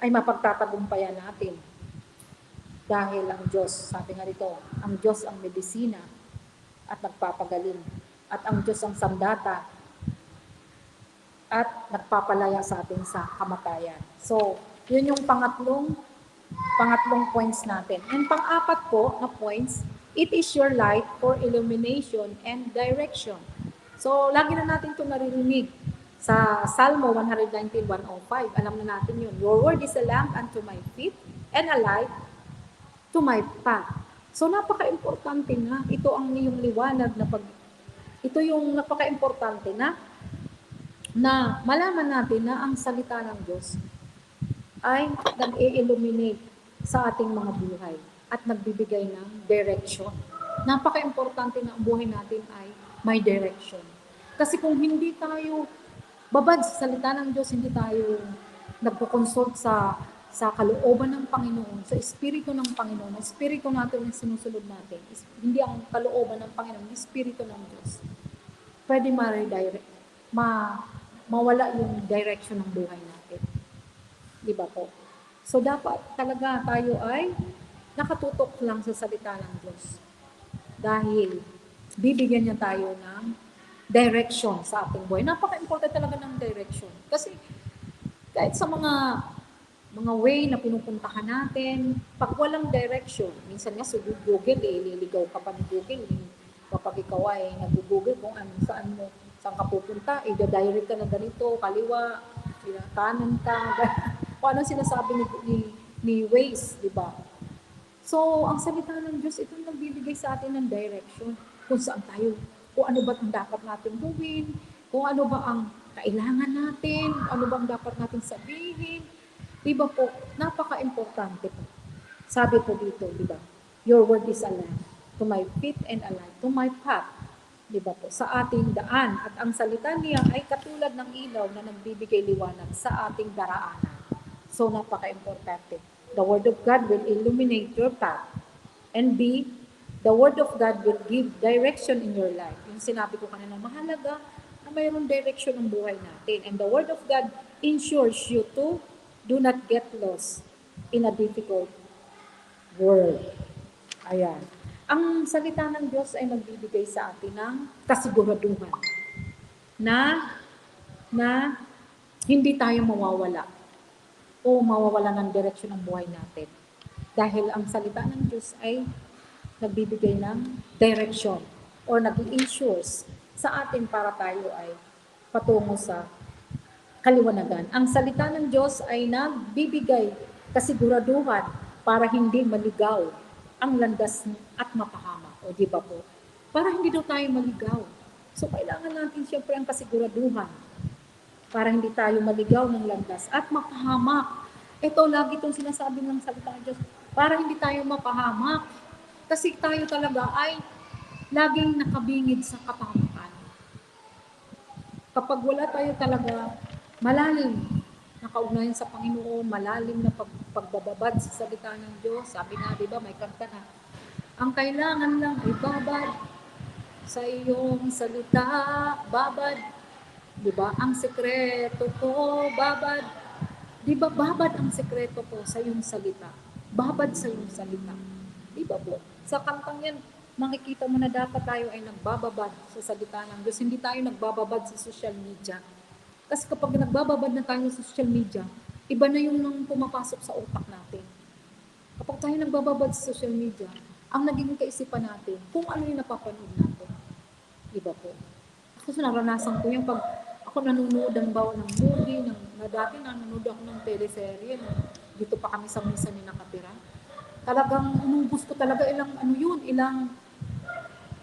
B: ay mapagtatagumpayan natin. Dahil ang Diyos, sabi nga rito, ang Diyos ang medisina at nagpapagaling. At ang Diyos ang sandata at nagpapalaya sa atin sa kamatayan. So, yun yung pangatlong points natin. And pang-apat po na points, it is your light for illumination and direction. So, lagi na natin ito naririnig sa Salmo 119:105. Alam na natin yun. Your word is a lamp unto my feet and a light to my path. So, napaka-importante na ito ang iyong liwanag na ito yung napaka-importante na malaman natin na ang salita ng Diyos ay nag-i-illuminate sa ating mga buhay at nagbibigay ng direction. Napaka-importante na ang buhay natin ay may direction. Kasi kung hindi tayo babad sa salita ng Diyos, hindi tayo nagpo-consult sa kalooban ng Panginoon, sa Espiritu ng Panginoon, ang Espiritu natin ang sinusunod natin, hindi ang kalooban ng Panginoon, ang Espiritu ng Diyos, pwede mawala yung direction ng buhay natin. Di ba po? So, dapat talaga tayo ay nakatutok lang sa salita ng Diyos. Dahil bibigyan niya tayo ng direction sa ating buhay. Napaka-important talaga ng direction. Kasi kahit sa mga way na pinupuntahan natin, pag walang direction, minsan nga sa Google, liligaw ka pa ng Google. Kapag ikaw ay nag-Google kung saan ka pupunta, i-direct ka na ganito, kaliwa, kanan ka, kung ano sinasabi ni Waze, di ba? So, ang salita ng Diyos, ito nagbibigay sa atin ng direction kung saan tayo, kung ano ba ang dapat natin gawin, kung ano ba ang kailangan natin, ano ba ang dapat natin sabihin. Di ba po, napaka-importante po. Sabi po dito, di ba? Your word is a lamp to my feet and a light to my path. Di ba po? Sa ating daan. At ang salita niya ay katulad ng ilaw na nagbibigay liwanag sa ating daraanan. So, napaka-importante. The Word of God will illuminate your path. And the Word of God will give direction in your life. Yung sinabi ko kanina, mahalaga na mayroong direction ng buhay natin. And the Word of God ensures you to do not get lost in a difficult world. Ayan. Ang salita ng Diyos ay magbibigay sa atin ng kasiguraduhan na hindi tayo mawawala o mawawala ng direksyon ng buhay natin. Dahil ang salita ng Diyos ay nagbibigay ng direction or nag-ensures sa atin para tayo ay patungo sa kaliwanagan. Ang salita ng Diyos ay nagbibigay kasiguraduhan para hindi maligaw ang landas at mapahamak. O di ba po? Para hindi daw tayo maligaw. So kailangan natin siyempre ang kasiguraduhan para hindi tayo maligaw ng landas at mapahamak. Ito lagi itong sinasabi ng salita ng Diyos, para hindi tayo mapahamak. Kasi tayo talaga ay laging nakabingid sa kapahamakan. Kapag wala tayo talaga malalim na kaugnayan sa Panginoon, malalim na pagbababad sa salita ng Diyos, sabi nga, di ba, may kanta na, ang kailangan lang ay babad sa iyong salita, babad. Di ba? Ang sekreto ko, babad. Di ba, babad ang sekreto ko sa iyong salita. Babad sa iyong salita. Di ba po? Sa kantang yan, makikita mo na dapat tayo ay nagbababad sa salita ng Diyos. Hindi tayo nagbababad sa social media. Kasi kapag nagbababad na tayo sa social media, iba na yung nang pumapasok sa utak natin. Kapag tayo nagbababad sa social media, ang naging kaisipan natin, kung ano yung napapanood natin. Iba po. Ako naranasan ko yung pag ako nanonood ng bawa ng movie, na dati nanonood ako ng teleserye, dito pa kami sa misa ni nakatira. Talagang inubos ko talaga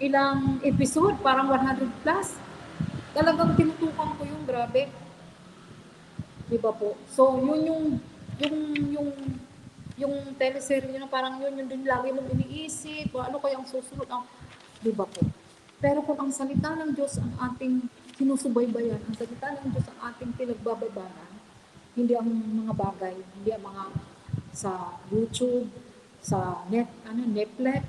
B: ilang episode, parang 100 plus. Talagang tinutukan ko yung grabe. Di ba po? So, yung yung teleserye na parang yun din lagi mong iniisip, ano kayang susunod, di ba po? Pero kung ang salita ng Diyos ang ating sinusubaybayan, ang salita ng Diyos ang ating pinagbababaran, hindi ang mga bagay, hindi ang mga sa YouTube, sa Netflix,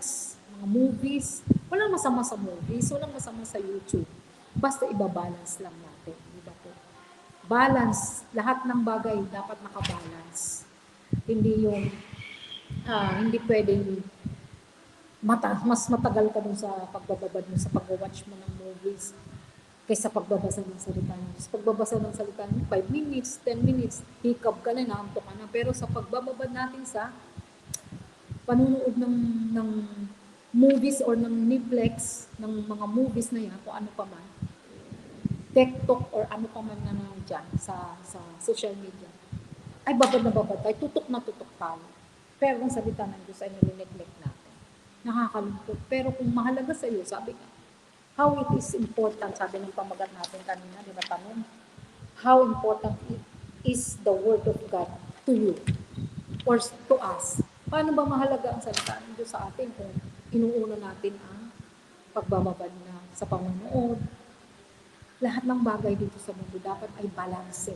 B: mga movies, walang masama sa movies, walang masama sa YouTube. Basta ibabalance lang natin, di ba po? Balance, lahat ng bagay dapat nakabalance. Hindi yung hindi pwedeng mas matagal ka dun sa pagbababad mo, sa pag-watch mo ng movies kaysa pagbabasa ng salita ng Diyos. Pagbabasa ng salita ng 5 minutes, 10 minutes, hikab ka na, naantok ka na. Pero sa pagbababad natin sa panunood ng movies or ng Netflix, ng mga movies na yan, o ano pa man, TikTok or ano pa man na dyan sa social media, ay babad na babad tayo, tutok na tutok tayo. Pero ang salita ng Diyos ay nilineglect natin. Nakakalungkot. Pero kung mahalaga sa iyo, sabi nga, how it is important, sabi ng pamagat natin kanina, di ba tanong, how important is the Word of God to you or to us? Paano ba mahalaga ang salita ng Diyos sa atin kung inuuna natin ang pagbababad na sa pamumuod? Lahat ng bagay dito sa mundo dapat ay balance.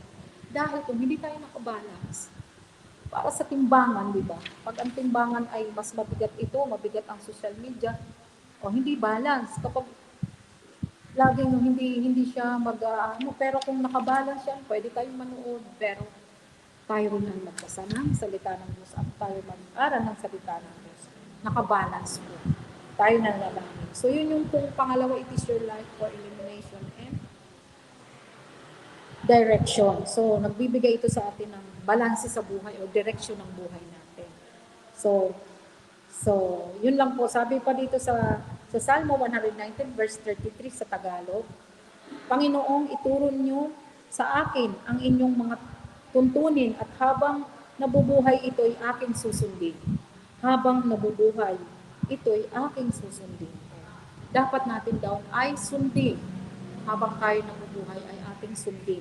B: Dahil kung hindi tayo nakabalance, para sa timbangan, di ba? Pag ang timbangan ay mas mabigat ito, mabigat ang social media, o hindi balance. Kapag laging hindi siya pero kung nakabalance yan, pwede tayong manood, pero tayo rin ang magbasa ng salita ng Diyos at tayo mag-aral ng salita ng Diyos. Nakabalance po. Tayo nalalaman. So yun yung kung pangalawa, it is your life for illumination and direction. So, nagbibigay ito sa atin ng balanse sa buhay o direksyon ng buhay natin. So, yun lang po. Sabi pa dito sa Salmo 119 verse 33 sa Tagalog, Panginoong, ituro niyo sa akin ang inyong mga tuntunin at habang nabubuhay ito'y aking susundin. Habang nabubuhay ito'y aking susundin. Dapat natin daw ay sundin. Habang tayo nabubuhay ay ating sundin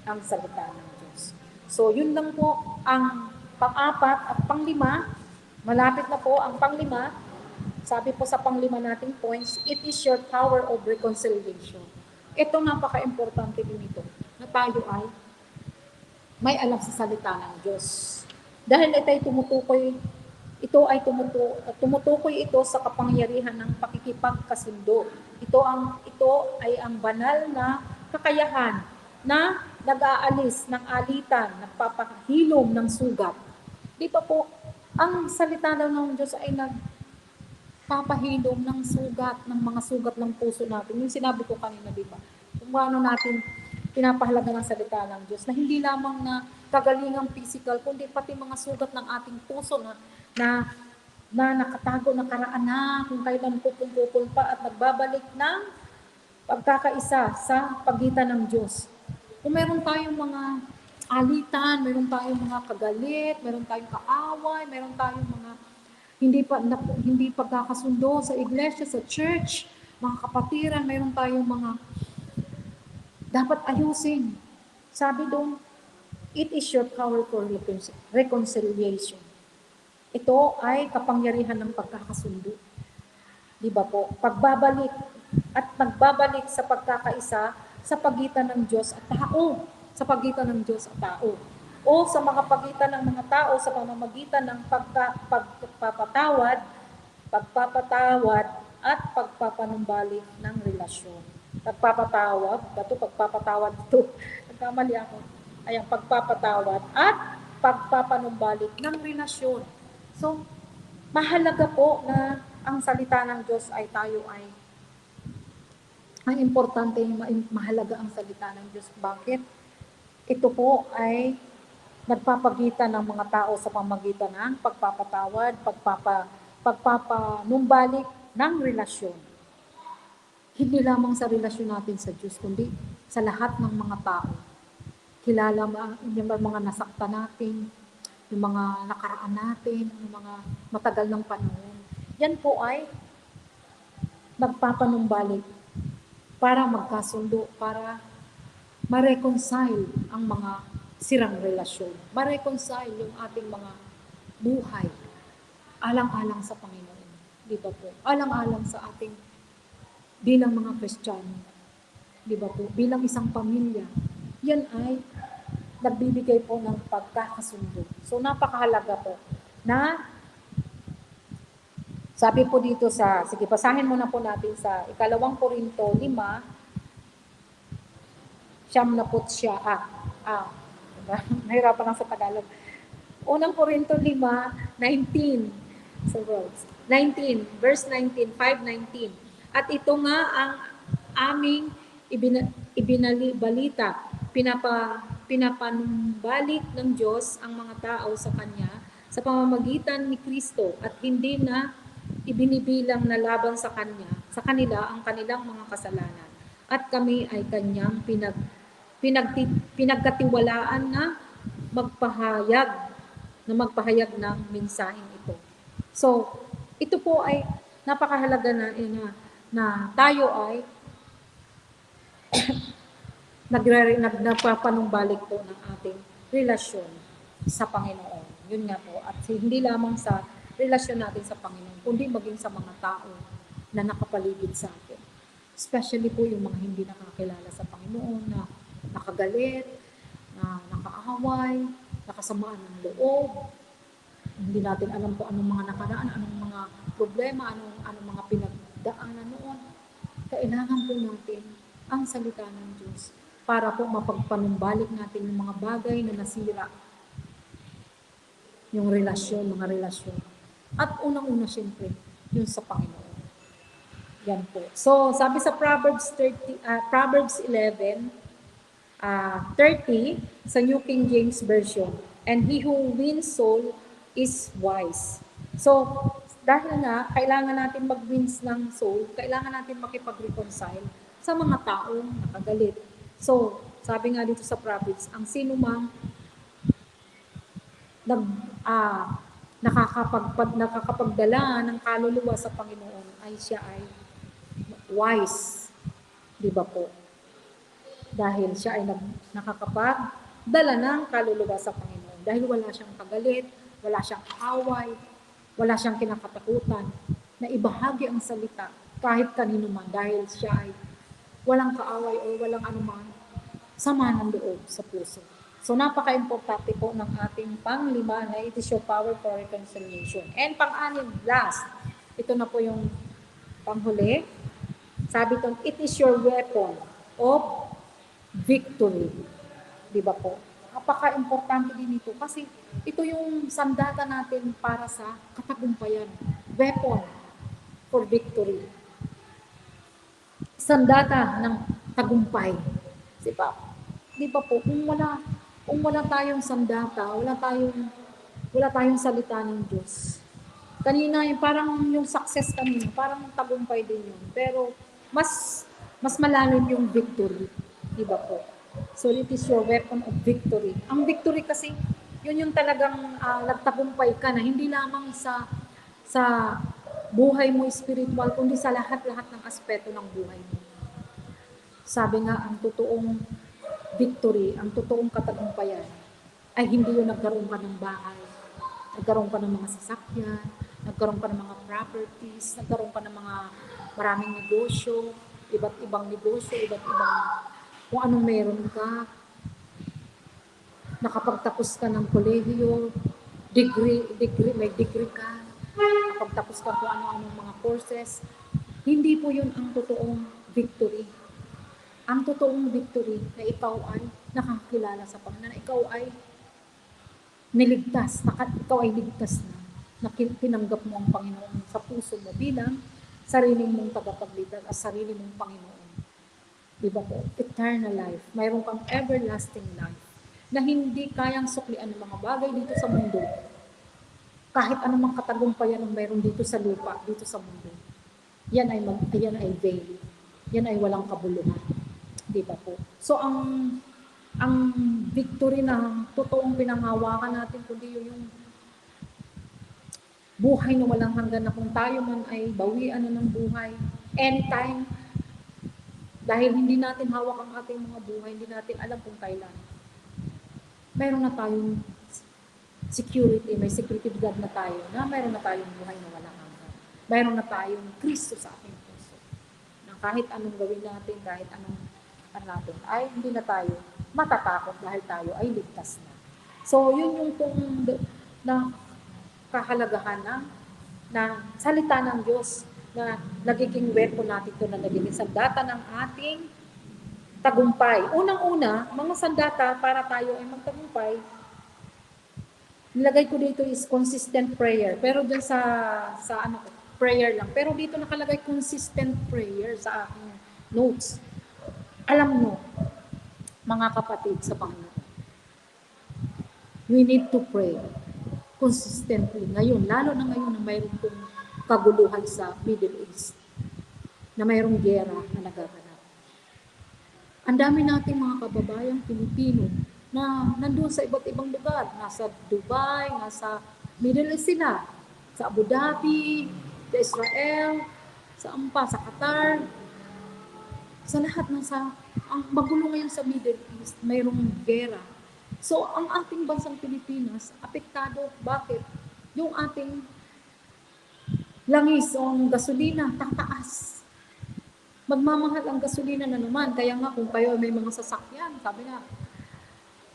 B: ang salita ng Diyos. So, yun lang po ang pang-apat at pang-lima. Malapit na po ang pang-lima. Sabi po sa pang-lima nating points, it is your power of reconciliation. Ito napaka-importante din ito, na tayo ay may alam sa salita ng Diyos. Dahil ito ay tumutukoy ito sa kapangyarihan ng pakikipagkasundo. Ito ay ang banal na kakayahan na nag-aalis ng alitan, nagpapahilom ng sugat. Di ba po, ang salita ng Diyos ay nagpapahilom ng sugat, ng mga sugat ng puso natin. Yung sinabi ko kanina, di ba? Kung paano natin pinapahalaga ng salita ng Diyos, na hindi lamang na kagalingang physical, kundi pati mga sugat ng ating puso na nakatago na karaan na kung kailan pupul pa at nagbabalik ng pagkakaisa sa pagitan ng Diyos. Kung meron tayong mga alitan, meron tayong mga kagalit, meron tayong kaaway, meron tayong mga hindi pagkakasundo sa iglesia, sa church, mga kapatiran, meron tayong mga dapat ayusin. Sabi doon, it is your power for reconciliation. Ito ay kapangyarihan ng pagkakasundo. Di ba po? Pagbabalik at nagbabalik sa pagkakaisa sa pagitan ng Diyos at tao. Sa pagitan ng Diyos at tao. O sa mga pagitan ng mga tao sa pamamagitan ng pagpapatawad at pagpapanumbalik ng relasyon. Pagpapatawad ito. Nagkamali ako. Ayan, pagpapatawad at pagpapanumbalik ng relasyon. So, mahalaga po na ang salita ng Diyos ay tayo ay ang importante, mahalaga ang salita ng Diyos. Bakit? Ito po ay nagpapagitan ng mga tao sa pamagitan ng pagpapatawad, pagpapanumbalik ng relasyon. Hindi lamang sa relasyon natin sa Diyos, kundi sa lahat ng mga tao. Kilala yung mga nasaktan natin, yung mga nakaraan natin, yung mga matagal ng panahon. Yan po ay nagpapanumbalik para magkasundo, para ma-reconcile ang mga sirang relasyon. Ma-reconcile yung ating mga buhay. Alang-alang sa Panginoon. Di ba po? Alang-alang sa ating bilang mga Kristiyano. Di ba po? Bilang isang pamilya. Yan ay nagbibigay po ng pagkakasundo. So, napakahalaga po na sabi po dito sige, basahin muna po natin sa 2 Korinto 5, nahirapan lang sa Tagalog. 1 Korinto 5:19. So, 19, verse 19, 5:19. At ito nga ang aming ibinalibalita, pinapanumbalik ng Diyos ang mga tao sa Kanya sa pamamagitan ni Kristo at hindi na ibinibilang na laban sa kanila ang kanilang mga kasalanan. At kami ay Kanyang pinagkatiwalaan na magpahayag ng mensaheng ito. So, ito po ay napakahalaga na tayo ay nagpapanumbalik po ng ating relasyon sa Panginoon. Yun nga po. At hindi lamang sa relasyon natin sa Panginoon, kundi maging sa mga tao na nakapaligid sa atin. Especially po yung mga hindi nakakilala sa Panginoon, na nakagalit, na nakaaway, nakasamaan ng loob. Hindi natin alam kung anong mga nakaraan, anong mga problema, anong mga pinagdaanan noon. Kailangan po natin ang salita ng Diyos para po mapagpanumbalik natin yung mga bagay na nasira. Yung mga relasyon. At unang-una siyempre, yung sa Panginoon. Yan po. So, sabi sa Proverbs 11, 30, sa New King James Version, and he who wins soul is wise. So, dahil nga, kailangan natin mag-wins ng soul, kailangan natin makipag-reconcile sa mga taong nakagalit. So, sabi nga dito sa Proverbs, ang sino mang nakakapagdala ng kaluluwa sa Panginoon ay siya ay wise. Di ba po? Dahil siya ay nakakapagdala ng kaluluwa sa Panginoon. Dahil wala siyang kagalit, wala siyang away, wala siyang kinakatakutan na ibahagi ang salita kahit kanino man dahil siya ay walang kaaway o walang anuman sama ng loob sa puso. So, napaka-importante po ng ating pang-5 na it is your power for reconciliation. And pang-6, last, ito na po yung panghuli. Sabi ito, it is your weapon of victory. Di ba po? Napaka-importante din ito kasi ito yung sandata natin para sa katagumpayan. Weapon for victory. Sandata ng tagumpay. Di ba? Di ba po? Kung wala tayong sandata, wala tayong salita ng Diyos. Kanina, parang yung success kanina, parang tagumpay din yun. Pero, mas mas malalim yung victory. Di ba po? So it is your weapon of victory. Ang victory kasi, yun yung talagang nagtagumpay ka na hindi lamang sa buhay mo spiritual, kundi sa lahat-lahat ng aspeto ng buhay mo. Sabi nga, ang totoong victory, ang totoong katagumpayan, ay hindi yung nagkaroon ka ng bahay, nagkaroon ka ng mga sasakyan, nagkaroon ka ng mga properties, nagkaroon ka ng mga maraming negosyo, iba't ibang negosyo, iba't ibang kung anong meron ka, nakapagtapos ka ng kolehiyo, may degree ka, nakapagtapos ka kung ano-anong mga courses. Hindi po yun ang totoong victory. Ang totoong victory na ikaw ay nakakilala sa Panginoon, na ikaw ay niligtas, ikaw ay ligtas na tinanggap mo ang Panginoon sa puso mo bilang sarili mong tagapagligtas at sarili mong Panginoon. Di ba po? Eternal life. Mayroon kang everlasting life na hindi kayang suklian ng mga bagay dito sa mundo. Kahit anumang katagumpayan ang mayroon dito sa lupa, dito sa mundo. Yan ay veil. Yan ay walang kabuluhan. Di ba po? So ang victory na totoong pinanghawakan natin, kundi yung buhay na walang hanggan, na kung tayo man ay bawian na ng buhay, anytime, dahil hindi natin hawak ang ating mga buhay, hindi natin alam kung kailan. Mayroon na tayong security, may security guard na tayo, na mayroon na tayong buhay na walang hanggan. Mayroon na tayong Kristo sa ating puso. Na kahit anong gawin natin, kahit anong natin, ay hindi na tayo matatakot dahil tayo ay ligtas na. So, yun yung na kahalagahan ng salita ng Diyos na nagiging weapon natin ito, na nagiging sandata ng ating tagumpay. Unang-una, mga sandata para tayo ay magtagumpay, nilagay ko dito is consistent prayer. Pero dyan sa prayer lang. Pero dito nakalagay consistent prayer sa aking notes. Alam mo, mga kapatid sa Panginoon, we need to pray consistently. Ngayon, lalo na ngayon na mayroon pong kaguluhan sa Middle East, na mayroong gera na nagaganap. Ang dami nating mga kababayang Pilipino na nandun sa iba't ibang lugar. Nasa Dubai, nasa Middle East sila, sa Abu Dhabi, sa Israel, sa Qatar, sa lahat ang magulo ngayon sa Middle East, mayroong gera. So, ang ating bansang Pilipinas, apektado. Bakit? Yung ating langis o gasolina, tataas. Magmamahal ang gasolina na naman. Kaya nga, kung kayo may mga sasakyan, sabi nga,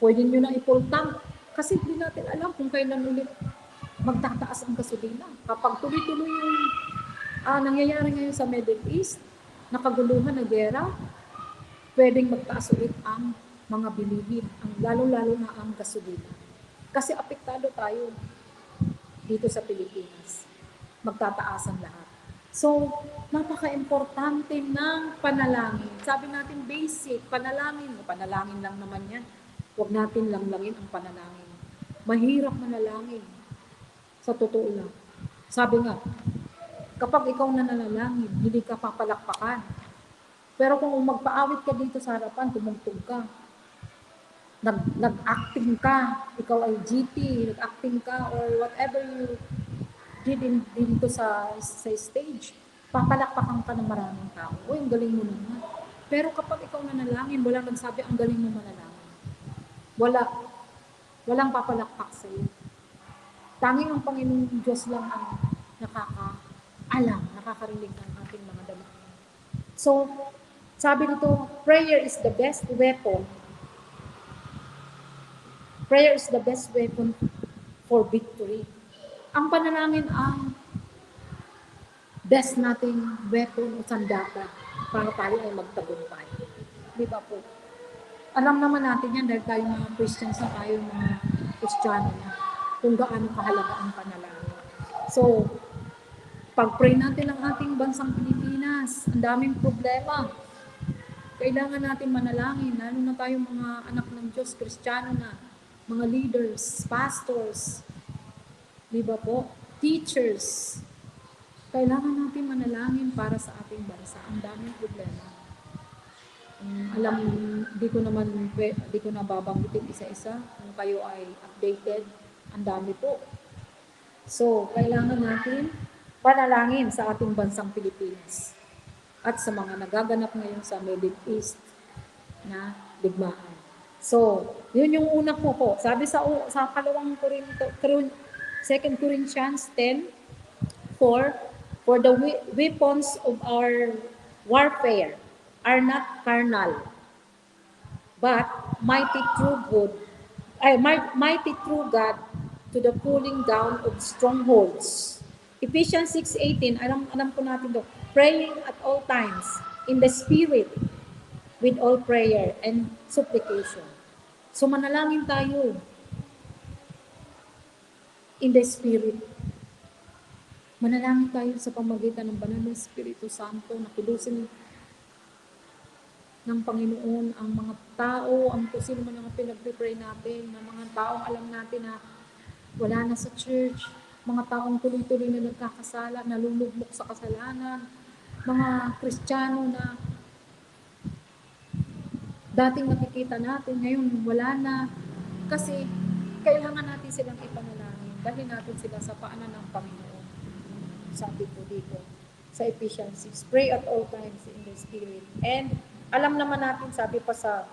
B: pwede nyo na i-full tank. Kasi hindi natin alam kung kailan ulit magtataas ang gasolina. Kapag tuloy-tuloy yung nangyayari ngayon sa Middle East, nakaguluhan na gera, pwedeng magtaas ulit ang mga bilihin, lalo-lalo na ang gasolina. Kasi apektado tayo dito sa Pilipinas. Magtataasan lahat. So, napaka-importante ng panalangin. Sabi natin basic, panalangin. Panalangin lang naman yan. Huwag natin langlangin ang panalangin. Mahirap manalangin. Sa totoo lang. Sabi nga, kapag ikaw nananalangin, hindi ka papalakpakan. Pero kung magpaawit ka dito sa harapan, tumugtog ka, nag-acting ka, ikaw ay GT, nag-acting ka, or whatever you did dito sa stage, papalakpakan ka ng maraming tao. Uy, ang galing mo naman. Pero kapag ikaw nanalangin, walang nagsabi, ang galing mo manalangin. Walang papalakpak sa iyo. Tanging ang Panginoong Diyos lang ang nakakaalam, nakakarinig ng ating mga dalangin. So, sabi nito, prayer is the best weapon. Prayer is the best weapon for victory. Ang panalangin ang best nating weapon o sandata para tayo ay magtagumpay. Di ba po? Alam naman natin yan dahil tayo mga Christians na, tayo mga Kristiyano na, kung gaano kahalaga ang panalangin. So, pag-pray natin ang ating bansang Pilipinas, ang daming problema. Kailangan natin manalangin, lalo na tayong mga anak ng Diyos, Kristiyano na, mga leaders, pastors, di ba po? Teachers. Kailangan natin manalangin para sa ating bansa. Ang daming problema. Alam, di ko na babanggitin isa-isa kung kayo ay updated. Ang dami po. So, kailangan natin panalangin sa ating bansang Pilipinas at sa mga nagaganap ngayon sa Middle East na digmaan. So, yun yung una po. Sabi sa kalawang Second Corinthians 10:4, for the weapons of our warfare are not carnal, but mighty through God to the pulling down of strongholds. Ephesians 6:18, alam po natin to, praying at all times in the Spirit with all prayer and supplication. So manalangin tayo in the Spirit. Manalangin tayo sa pamagitan ng banal na Espiritu Santo na kilusin ng Panginoon ang mga tao, ang kung sino man ang pinag-pray natin, ng mga taong alam natin na wala na sa church, mga taong tuloy-tuloy na nagkakasala, nalulugmok sa kasalanan, mga Kristiyano na dating nakikita natin, ngayon wala na. Kasi kailangan natin silang ipanalangin. Dahil natin sila sa paanan ng Panginoon. Sabi po dito sa Ephesians 6, pray at all times in the Spirit. And alam naman natin, sabi pa sa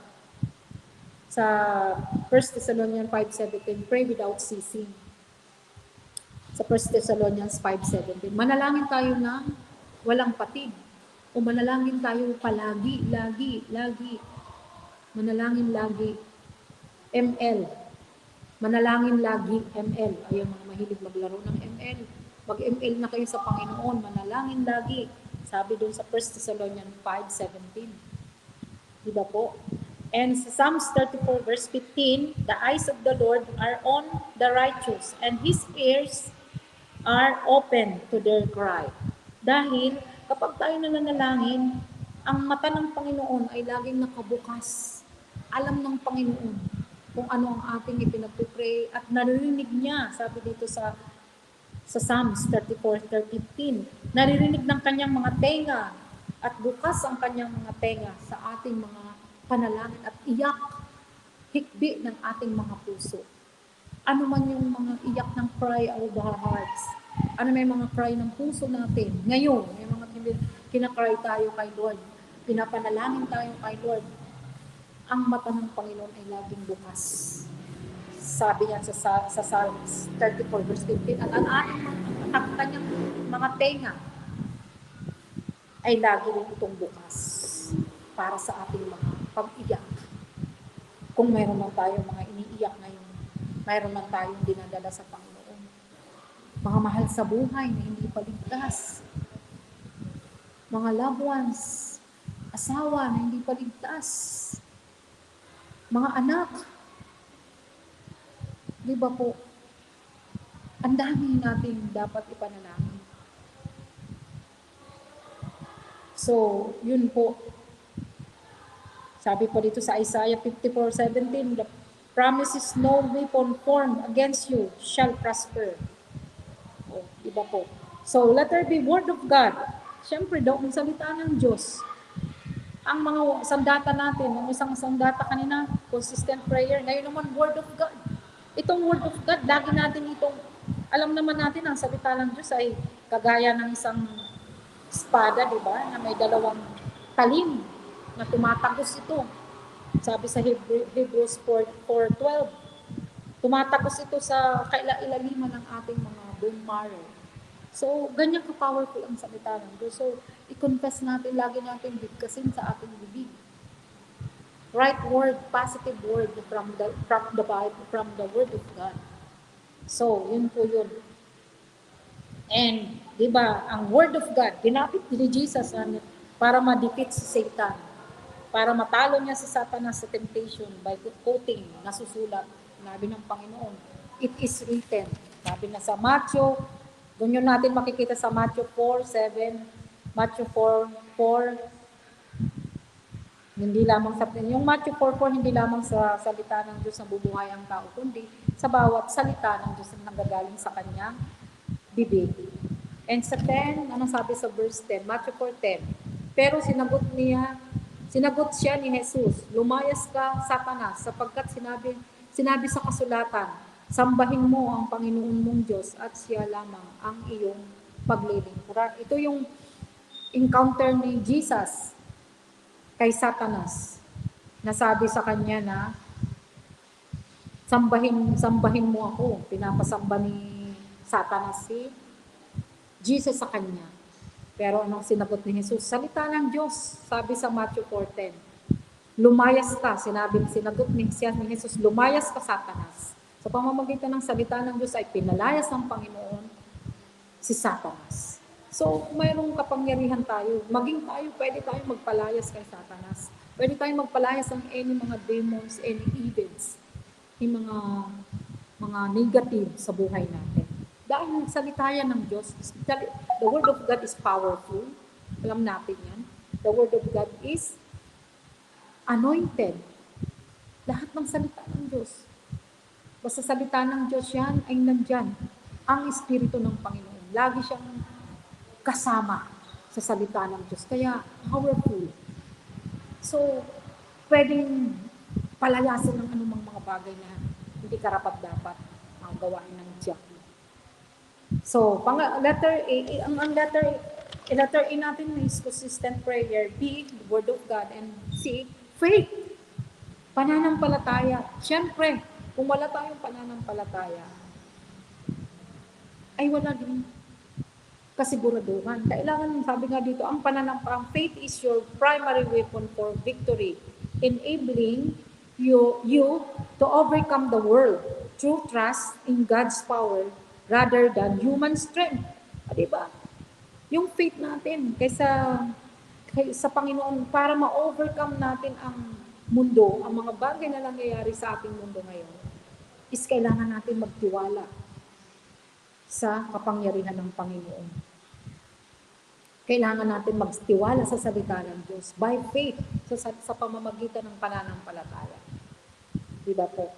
B: 1 Thessalonians 5:17, pray without ceasing. Sa 1 Thessalonians 5:17, manalangin tayo ng walang patig. O manalangin tayo palagi, lagi. Manalangin lagi. ML. Manalangin lagi, ML. Ayun, mga mahilig maglaro ng ML. Mag-ML na kayo sa Panginoon. Manalangin lagi. Sabi doon sa 1 Thessalonians 5:17. Diba po? And sa Psalms 34 verse 15, the eyes of the Lord are on the righteous, and His ears are open to their cry. Dahil kapag tayo nananalangin, ang mata ng Panginoon ay laging nakabukas. Alam ng Panginoon kung ano ang ating ipinagpipray at naririnig niya, sabi dito sa Psalms 34:15, naririnig ng kanyang mga tenga at bukas ang kanyang mga tenga sa ating mga panalangin at iyak, hikbi ng ating mga puso. Ano man yung mga iyak ng cry of our hearts, ano may mga cry ng puso natin, ngayon, may mga kinakry tayo kay Lord, pinapanalangin tayo kay Lord, ang mata ng Panginoon ay laging bukas. Sabi niya sa Psalms 34 verse 15, at ang ating kanyang mga tenga ay lagi rin itong bukas para sa ating mga pag-iyak. Kung mayroon man tayong mga iniiyak ngayon, mayroon man tayong dinadala sa Panginoon. Mga mahal sa buhay na hindi paligtas. Mga loved ones, asawa na hindi paligtas. Mga anak. Di ba po? Ang dami natin dapat ipanalangin. So, yun po. Sabi po dito sa Isaiah 54:17, the promise is no weapon formed against you shall prosper. O, di ba po? So, let there be word of God. Siyempre daw, ang salita ng Diyos. Ang mga sandata natin, yung isang sandata kanina, consistent prayer. Ngayon naman, word of God. Itong word of God, lagi natin itong, alam naman natin, ang salita ng Diyos ay kagaya ng isang espada, di ba? Na may dalawang talim na tumatagos ito. Sabi sa Hebrews 4:12, tumatagos ito sa kaila-ilaliman ng ating mga bone marrow. So, ganyan ka-powerful ang salita ng Diyos. So, i-confess natin, lagi natin bigkasin sa ating bibig. Right word, positive word from the Bible, from the Word of God. So, yun po yun. And, di ba, ang Word of God, ginapit ni Jesus para ma-defeat si Satan. Para matalo niya si Satanas sa temptation by quoting, nasusulat, sabi ng Panginoon, it is written. Sabi na sa Matthew, doon yun natin makikita sa Matthew 4:7, Matthew 4:4, hindi lamang sa, yung Matthew 4:4, hindi lamang sa salita ng Diyos na bubuhay ang tao, kundi sa bawat salita ng Diyos na nanggagaling sa kanyang bibig. And sa 10, anong sabi sa verse 10? Matthew 4:10. Pero sinagot niya Sinagot siya ni Jesus, lumayas ka, Satanas, sapagkat sinabi sa kasulatan, sambahin mo ang Panginoon mong Diyos at siya lamang ang iyong paglilingkuran. Ito yung encounter ni Jesus kay Satanas. Nasabi sa kanya na, sambahin mo ako. Pinapasamba ni Satanas si Jesus sa kanya. Pero anong sinagot ni Jesus? Salita ng Diyos, sabi sa Matthew 4:10. Lumayas ka, sinagot ni Jesus, lumayas ka, Satanas. Sa pamamagitan ng salita ng Diyos ay pinalayas ng Panginoon si Satanas. So, mayroong kapangyarihan tayo. Maging tayo, pwede tayo magpalayas kay Satanas. Pwede tayo magpalayas ng any mga demons, any evils, yung mga negative sa buhay natin. Dahil salita yan ng Diyos. The Word of God is powerful. Alam natin yan. The Word of God is anointed. Lahat ng salita ng Diyos. Basta salita ng Diyos yan ay nandyan. Ang Espiritu ng Panginoon. Lagi siyang kasama sa salita ng Diyos. Kaya powerful. So, pwedeng palayasin ng anumang mga bagay na hindi karapat-dapat ang gawain ng Diyos. So, letter A natin is consistent prayer. B, the Word of God. And C, faith. Pananampalataya. Siyempre, kung wala tayong pananampalataya, ay wala din kasiguraduhan. Kailangan, sabi nga dito, ang faith is your primary weapon for victory, enabling you to overcome the world through trust in God's power rather than human strength. Diba? Yung faith natin sa Panginoon para ma-overcome natin ang mundo, ang mga bagay na nangyayari sa ating mundo ngayon, is kailangan natin magtiwala sa kapangyarihan ng Panginoon. Kailangan natin magtiwala sa salita ng Diyos by faith sa pamamagitan ng pananampalataya. Diba po?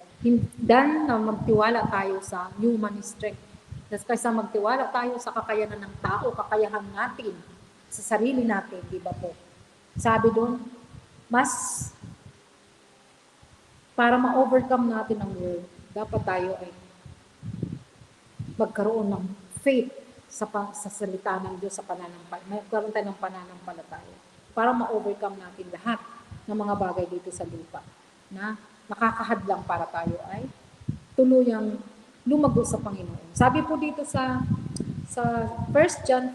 B: Dan na magtiwala tayo sa human strength. Kaysa magtiwala tayo sa kakayanan ng tao, kakayahan natin sa sarili natin, di ba po? Sabi doon, mas para ma-overcome natin ang world, dapat tayo ay magkaroon ng faith sa salita ng Diyos, magkaroon tayo ng pananampalataya para ma-overcome natin lahat ng mga bagay dito sa lupa na nakakahadlang para tayo ay tuluyang lumago sa Panginoon. Sabi po dito sa 1 John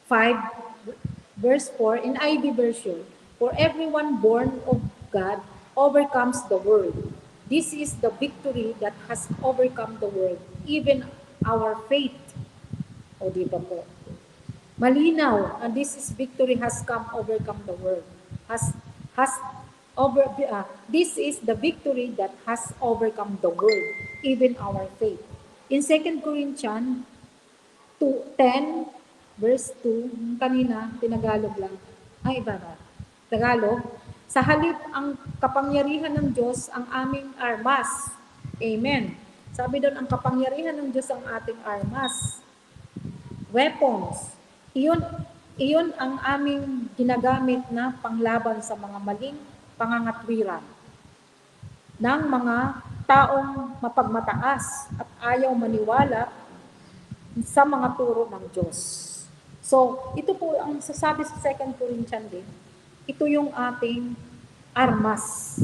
B: 5, verse 4, in IV version, for everyone born of God overcomes the world. This is the victory that has overcome the world, even our faith. O di ba po? Malinaw, and this is victory has overcome the world. This is the victory that has overcome the world, even our faith. In 2 Corinthians 10, verse 2, kanina, tinagalog lang. Tagalog. Sa halip ang kapangyarihan ng Diyos ang aming armas. Amen. Sabi doon, ang kapangyarihan ng Diyos ang ating armas. Weapons. Iyon ang aming ginagamit na panglaban sa mga maling pangangatwiran ng mga taong mapagmataas at ayaw maniwala sa mga turo ng Diyos. So, ito po ang sasabi sa 2 Corinthians din. Ito yung ating armas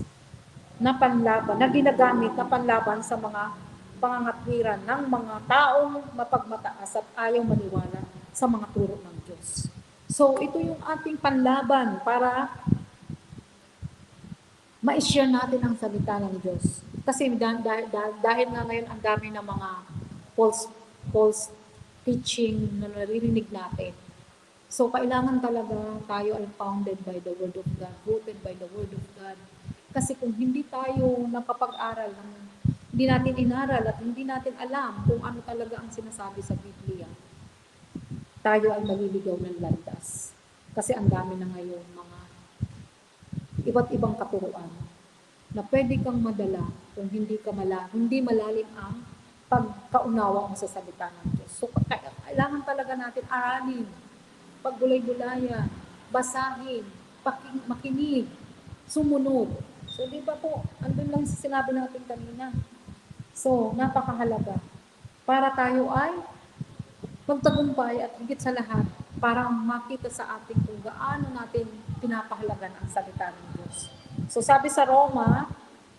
B: na panlaban, na ginagamit na panlaban sa mga pangangatwiran ng mga taong mapagmataas at ayaw maniwala sa mga turo ng Diyos. So, ito yung ating panlaban para ma-share natin ang salita ng Diyos. Kasi dahil nga ngayon ang dami ng mga false teaching na naririnig natin. So, kailangan talaga tayo ay founded by the Word of God, rooted by the Word of God. Kasi kung hindi tayo nakapag-aral, hindi natin inaral at hindi natin alam kung ano talaga ang sinasabi sa Biblia, tayo ay maliligaw ng landas. Kasi ang dami na ngayon mga iba't ibang katuruan na pwede kang madala kung hindi malalim ang pagkaunawa mo sa salita ng Diyos. So, kailangan talaga natin aralin, paggulay-gulayan, basahin, makinig, sumunod. So, di ba po, andun lang sa sinabi natin kanina. So, napakahalaga para tayo ay magtagumpay at higit sa lahat para makita sa atin kung gaano natin pinapahalagan ang salita ng Diyos. So sabi sa Roma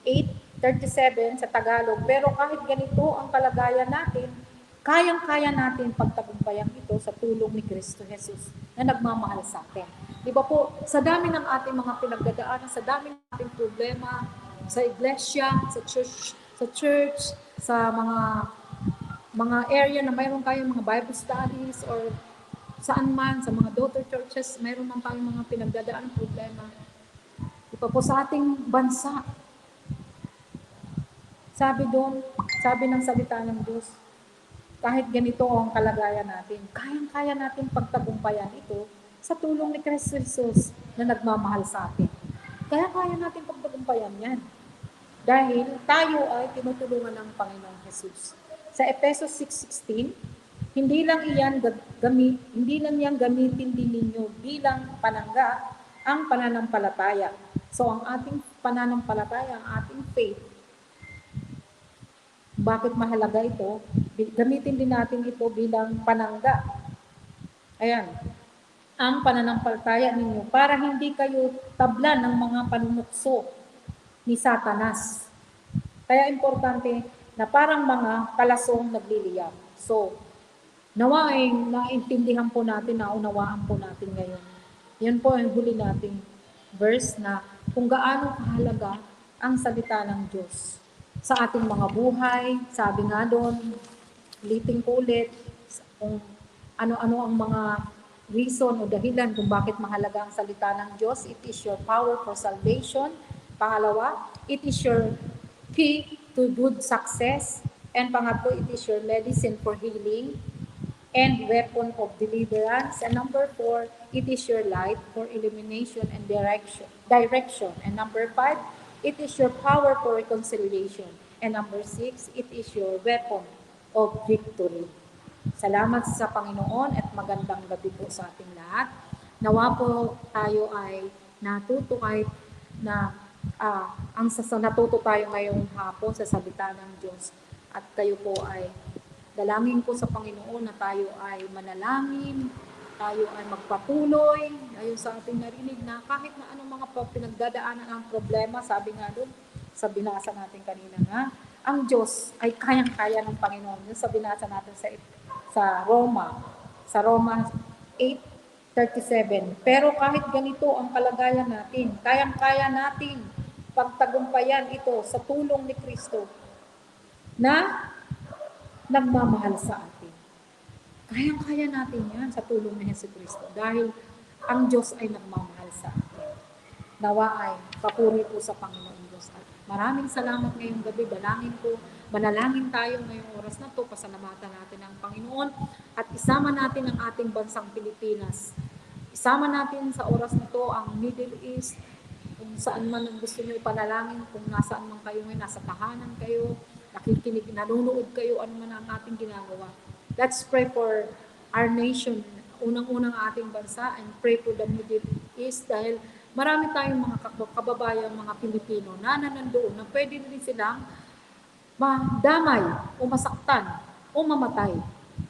B: 8:37 sa Tagalog, pero kahit ganito ang kalagayan natin, kayang-kaya natin pagtagumpayan ito sa tulong ni Kristo Jesus na nagmamahal sa atin. Di ba po, sa dami ng ating mga pinagdadaanan, sa dami ng ating problema, sa iglesia, sa church, sa mga area na mayroon kayong mga Bible studies or saan man, sa mga daughter churches, mayroon man tayong mga pinagdadaan problema. Ipa po sa ating bansa, sabi doon, sabi ng salita ng Diyos, kahit ganito ang kalagayan natin, kayang-kaya natin pagtagumpayan ito sa tulong ni Kristo Jesus na nagmamahal sa atin. Kaya-kaya natin pagtagumpayan yan. Dahil tayo ay tinutulungan ng Panginoong Jesus. Sa Efesos 6:16, hindi lang yan gamitin din ninyo bilang panangga ang pananampalataya. So ang ating pananampalataya, ang ating faith, bakit mahalaga ito? Gamitin din natin ito bilang panangga. Ayan, ang pananampalataya ninyo para hindi kayo tablan ng mga panunukso ni Satanas. Kaya importante na parang mga kalasong nagliliyab. So, nawaing naintindihan po natin, naunawaan po natin ngayon. Yan po ang huli nating verse na kung gaano kahalaga ang salita ng Diyos sa ating mga buhay. Sabi nga doon, ulitin ko ulit, kung ano-ano ang mga reason o dahilan kung bakit mahalaga ang salita ng Diyos. It is your power for salvation. Pangalawa, it is your key to good success. And pangatlo, it is your medicine for healing and weapon of deliverance. And number 4, it is your light for illumination and direction. And number 5, it is your power for reconciliation. And number 6, it is your weapon of victory. Salamat sa Panginoon at magandang gabi po sa ating lahat. Nawa po tayo ay natuto kahit na natuto tayo ngayong hapon sa salita ng Diyos. At kayo po ay dalangin ko sa Panginoon na tayo ay manalangin, tayo ay magpatuloy, ayon sa ating narinig na kahit na anong mga pinagdadaanan ang problema, sabi nga doon, sa binasa natin kanina nga, ang Diyos ay kayang-kaya ng Panginoon. Yun sa binasa natin sa Roma 8:37. Pero kahit ganito ang kalagayan natin, kayang-kaya natin pagtagumpayan ito sa tulong ni Kristo na nagmamahal sa atin. Kayang-kaya natin yan sa tulong ni Jesucristo dahil ang Diyos ay nagmamahal sa atin. Nawa ay papuri po sa Panginoon Diyos. At maraming salamat ngayong gabi. Manalangin tayo ngayong oras na to. Pasalamatan natin ang Panginoon at isama natin ang ating bansang Pilipinas. Isama natin sa oras na to ang Middle East, kung saan man gusto nyo ipanalangin, kung nasaan man kayo ngayon, nasa tahanan kayo, nakikinig, nanonood kayo, ano man ang ating ginagawa. Let's pray for our nation, unang-unang ating bansa, and pray for the Middle East dahil marami tayong mga kababayan, mga Pilipino na nandoon na pwede rin silang madamay o masaktan o mamatay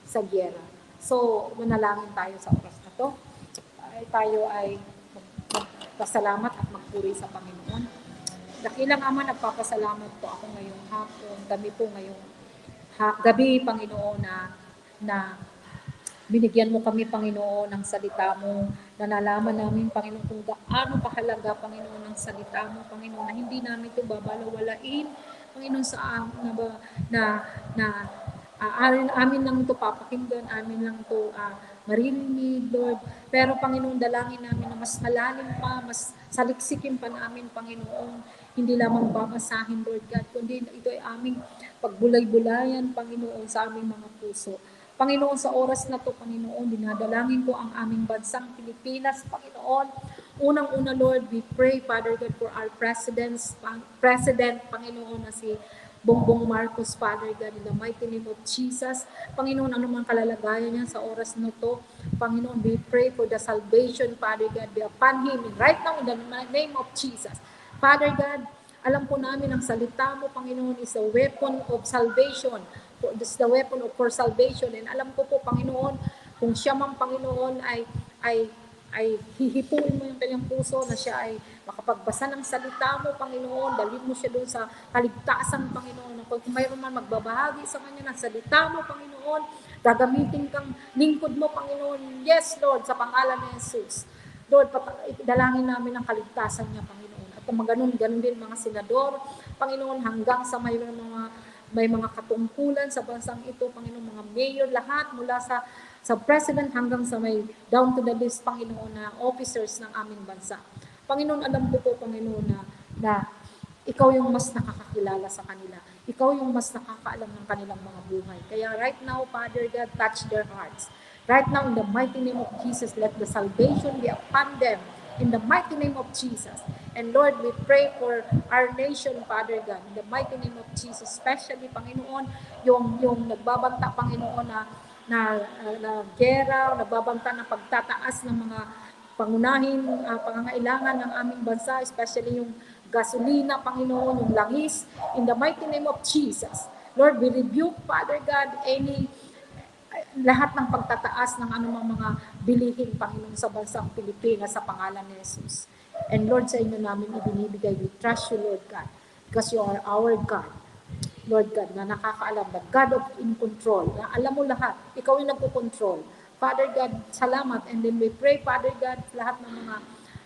B: sa gyera. So, manalangin tayo sa oras na to. Tayo ay magpasalamat at magpuri sa Panginoon. Dakilang Ama, nagpapasalamat po ako ngayong hapon. Kami po ngayong gabi, Panginoon, na binigyan mo kami, Panginoon, ng salita mo, na nalaman namin, Panginoon, kung gaano kahalaga, Panginoon, ng salita mo, Panginoon, na hindi namin ito babalawalain, Panginoon, sa amin lang ito papakinggan, amin lang ito maririnig, Lord. Pero, Panginoon, dalangin namin na mas malalim pa, mas saliksikin pa namin, Panginoon, hindi lamang babasahin, Lord God, kundi ito ay aming pagbulay-bulayan, Panginoon, sa aming mga puso. Panginoon, sa oras na to, Panginoon, dinadalangin ko ang aming bansang Pilipinas, Panginoon. Unang-una, Lord, we pray, Father God, for our President, Panginoon, na si Bongbong Marcos, Father God, in the mighty name of Jesus. Panginoon, anumang kalalagayan niya sa oras na to, Panginoon, we pray for the salvation, Father God, be upon him, right now in the name of Jesus. Father God, alam po namin ang salita mo, Panginoon, is a weapon of salvation. This is the weapon for salvation. And alam ko po, Panginoon, kung siya mang Panginoon ay hihipuin mo yung kanyang puso na siya ay makapagbasa ng salita mo, Panginoon. Dalhin mo siya doon sa kaligtasan, Panginoon. Kung mayroon man magbabahagi sa kanya ng salita mo, Panginoon, gagamitin kang lingkod mo, Panginoon. Yes, Lord, sa pangalan ni Jesus. Lord, dalangin namin ang kaligtasan niya, Panginoon. At kung ganun din mga senador, Panginoon, hanggang sa may mga katungkulan sa bansang ito, Panginoon, mga mayor, lahat mula sa president hanggang sa may down to the list, Panginoon, na officers ng aming bansa. Panginoon, alam ko po, Panginoon, na ikaw yung mas nakakakilala sa kanila. Ikaw yung mas nakakaalam ng kanilang mga buhay. Kaya right now, Father God, touch their hearts. Right now, in the mighty name of Jesus, let the salvation be upon them. In the mighty name of Jesus. And Lord, we pray for our nation, Father God, in the mighty name of Jesus. Especially, Panginoon, yung nagbabanta, Panginoon, na gera, nagbabanta ng pagtataas ng mga pangunahing pangangailangan ng aming bansa, especially yung gasolina, Panginoon, yung langis, in the mighty name of Jesus. Lord, we rebuke, Father God, lahat ng pagtataas ng anumang mga bilihin, Panginoon, sa bansang Pilipinas sa pangalan ni Jesus. And Lord, sa inyo namin ibinibigay, we trust you, Lord God, because you are our God. Lord God, na nakakaalam, the God of in control, na alam mo lahat, ikaw yung nagpo-control. Father God, salamat. And then we pray, Father God, lahat ng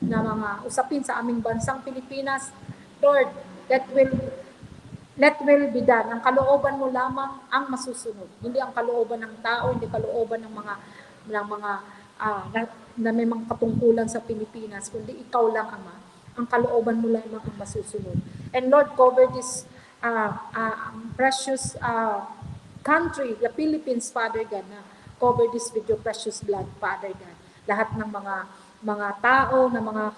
B: mga usapin sa aming bansang Pilipinas, Lord, let will be done. Ang kalooban mo lamang ang masusunod. Hindi ang kalooban ng tao, hindi kalooban ng mga na may mga katungkulan sa Pilipinas, kundi ikaw lang, Ama. Ang kalooban mo lamang ang masusunod. And Lord, cover this precious country, the Philippines, Father God, na cover this with your precious blood, Father God. Lahat ng mga tao, na mga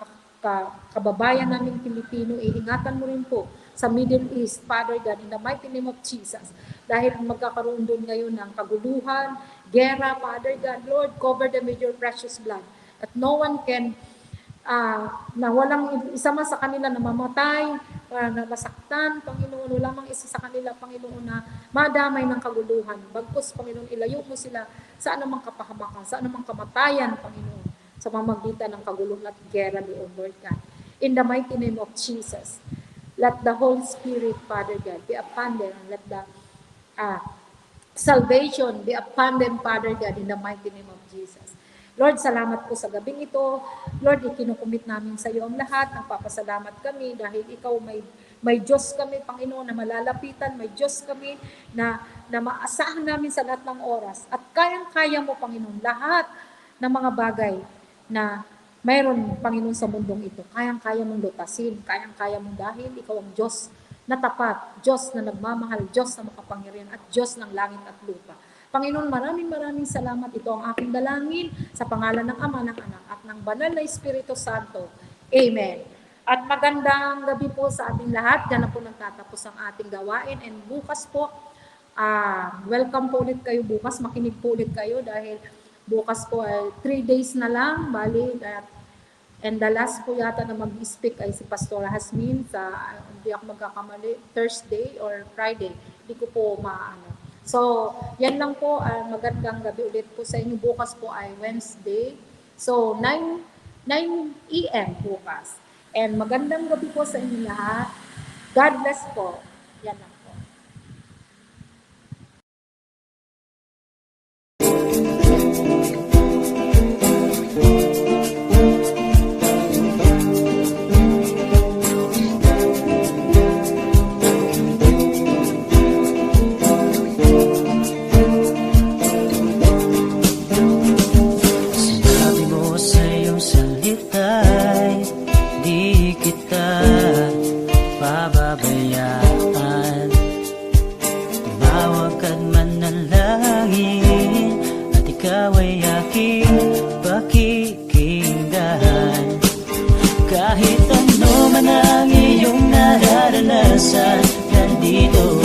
B: kababayan naming Pilipino, ingatan mo rin po sa Middle East, Father God, in the mighty name of Jesus. Dahil magkakaroon doon ngayon ng kaguluhan, gera, Father God, Lord, cover them with your precious blood. At no one can, na walang isa man sa kanila na mamatay, na masaktan, Panginoon, wala mang isa sa kanila, Panginoon, na madamay ng kaguluhan. Bagkus, Panginoon, ilayo mo sila sa anumang kapahamakan, sa anumang kamatayan, Panginoon, sa pamamagitan ng kaguluhan at gera doon, Lord God. In the mighty name of Jesus, let the Holy Spirit, Father God, be upon them, and let the salvation be upon them, Father God, in the mighty name of Jesus. Lord, salamat po sa gabing ito. Lord, ikinukumit namin sa iyo ang lahat. Nagpapasalamat kami dahil ikaw may Diyos kami, Panginoon, na malalapitan. May Diyos kami na maasahan namin sa lahat ng oras. At kayang-kaya mo, Panginoon, lahat ng mga bagay na mayroon, Panginoon, sa mundong ito. Kayang-kaya mong lutasin. Kayang-kaya mong dahil ikaw ang Diyos na tapat, Diyos na nagmamahal, Diyos na makapangyarihan, at Diyos ng langit at lupa. Panginoon, maraming salamat. Ito ang aking dalangin sa pangalan ng Ama, ng Anak, at ng Banal na Espiritu Santo. Amen. At magandang gabi po sa ating lahat. Diyan na po nagtatapos ang ating gawain. And bukas po, welcome po ulit kayo bukas. Makinig po ulit kayo dahil bukas po ay 3 days na lang. Bali, and the last po yata na mag-speak ay si Pastor Hasmin sa, hindi ako magkakamali, Thursday or Friday. Hindi ko po maano. So, yan lang po. Magandang gabi ulit po sa inyo. Bukas po ay Wednesday. So, 9 a.m. bukas. And magandang gabi po sa inyo lahat. God bless po. Yan lang po.
A: Pababayaan, tumawag at manalangin, at ikaw ay aking pakikinggan. Kahit ano man ang iyong nararanasan, nandito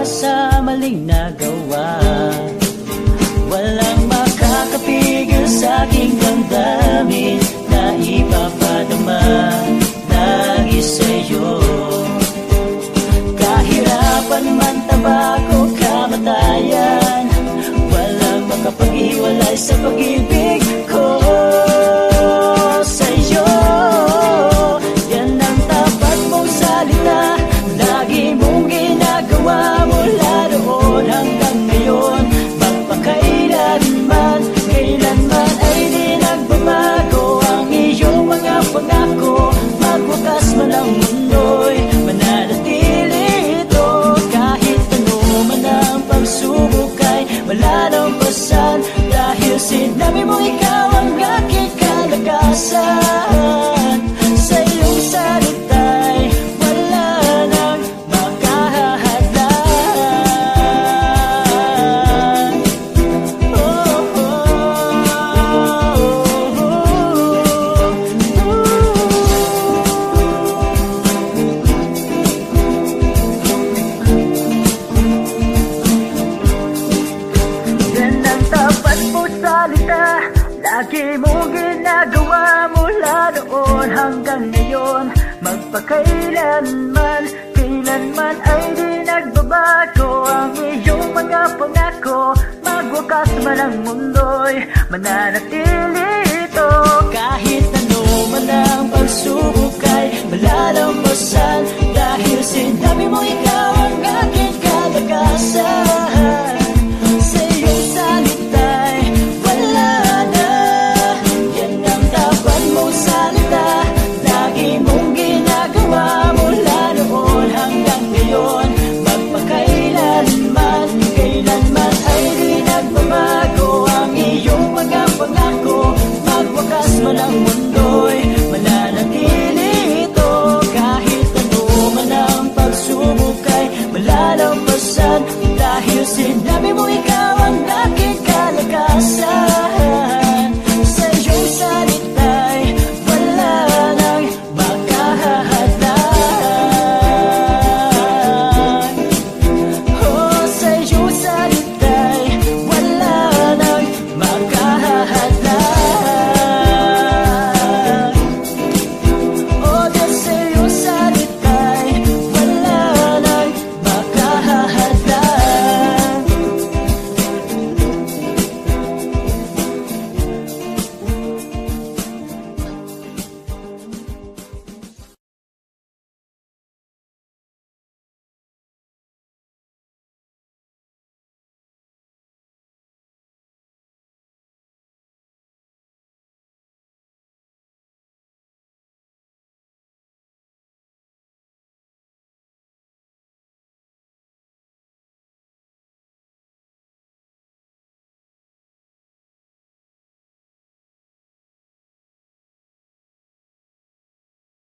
A: sa maling nagawa. Walang makakapigil sa aking damdamin na ipapadama lagi sa'yo. Kahirapan man, tabako, kamatayan, walang makapag-iwalay sa pag-ibig ko sa'yo. Yan ang tapat mong salita, lagi mong ginagawa mula noon hanggang ngayon. Magpakailanman, kailanman ay di nagbabago ang iyong mga pangako. Magwakas man ang mundo'y mananatili ito. Kahit ano man ang pagsubok ay wala nang pasan, dahil sinabi mo ikaw ang aking kalakasan. Sa iyong salita'y wala nang makahahadlan. Yan ang tapat mo salita, lagi mong ginagawa mula noon hanggang ngayon. Magpakailanman, kailanman ay di nagbabago ang iyong mga pangako. Magwakas man ang mundo'y mananatili ito. Kahit ano man ang pagsubok ay malalampasan,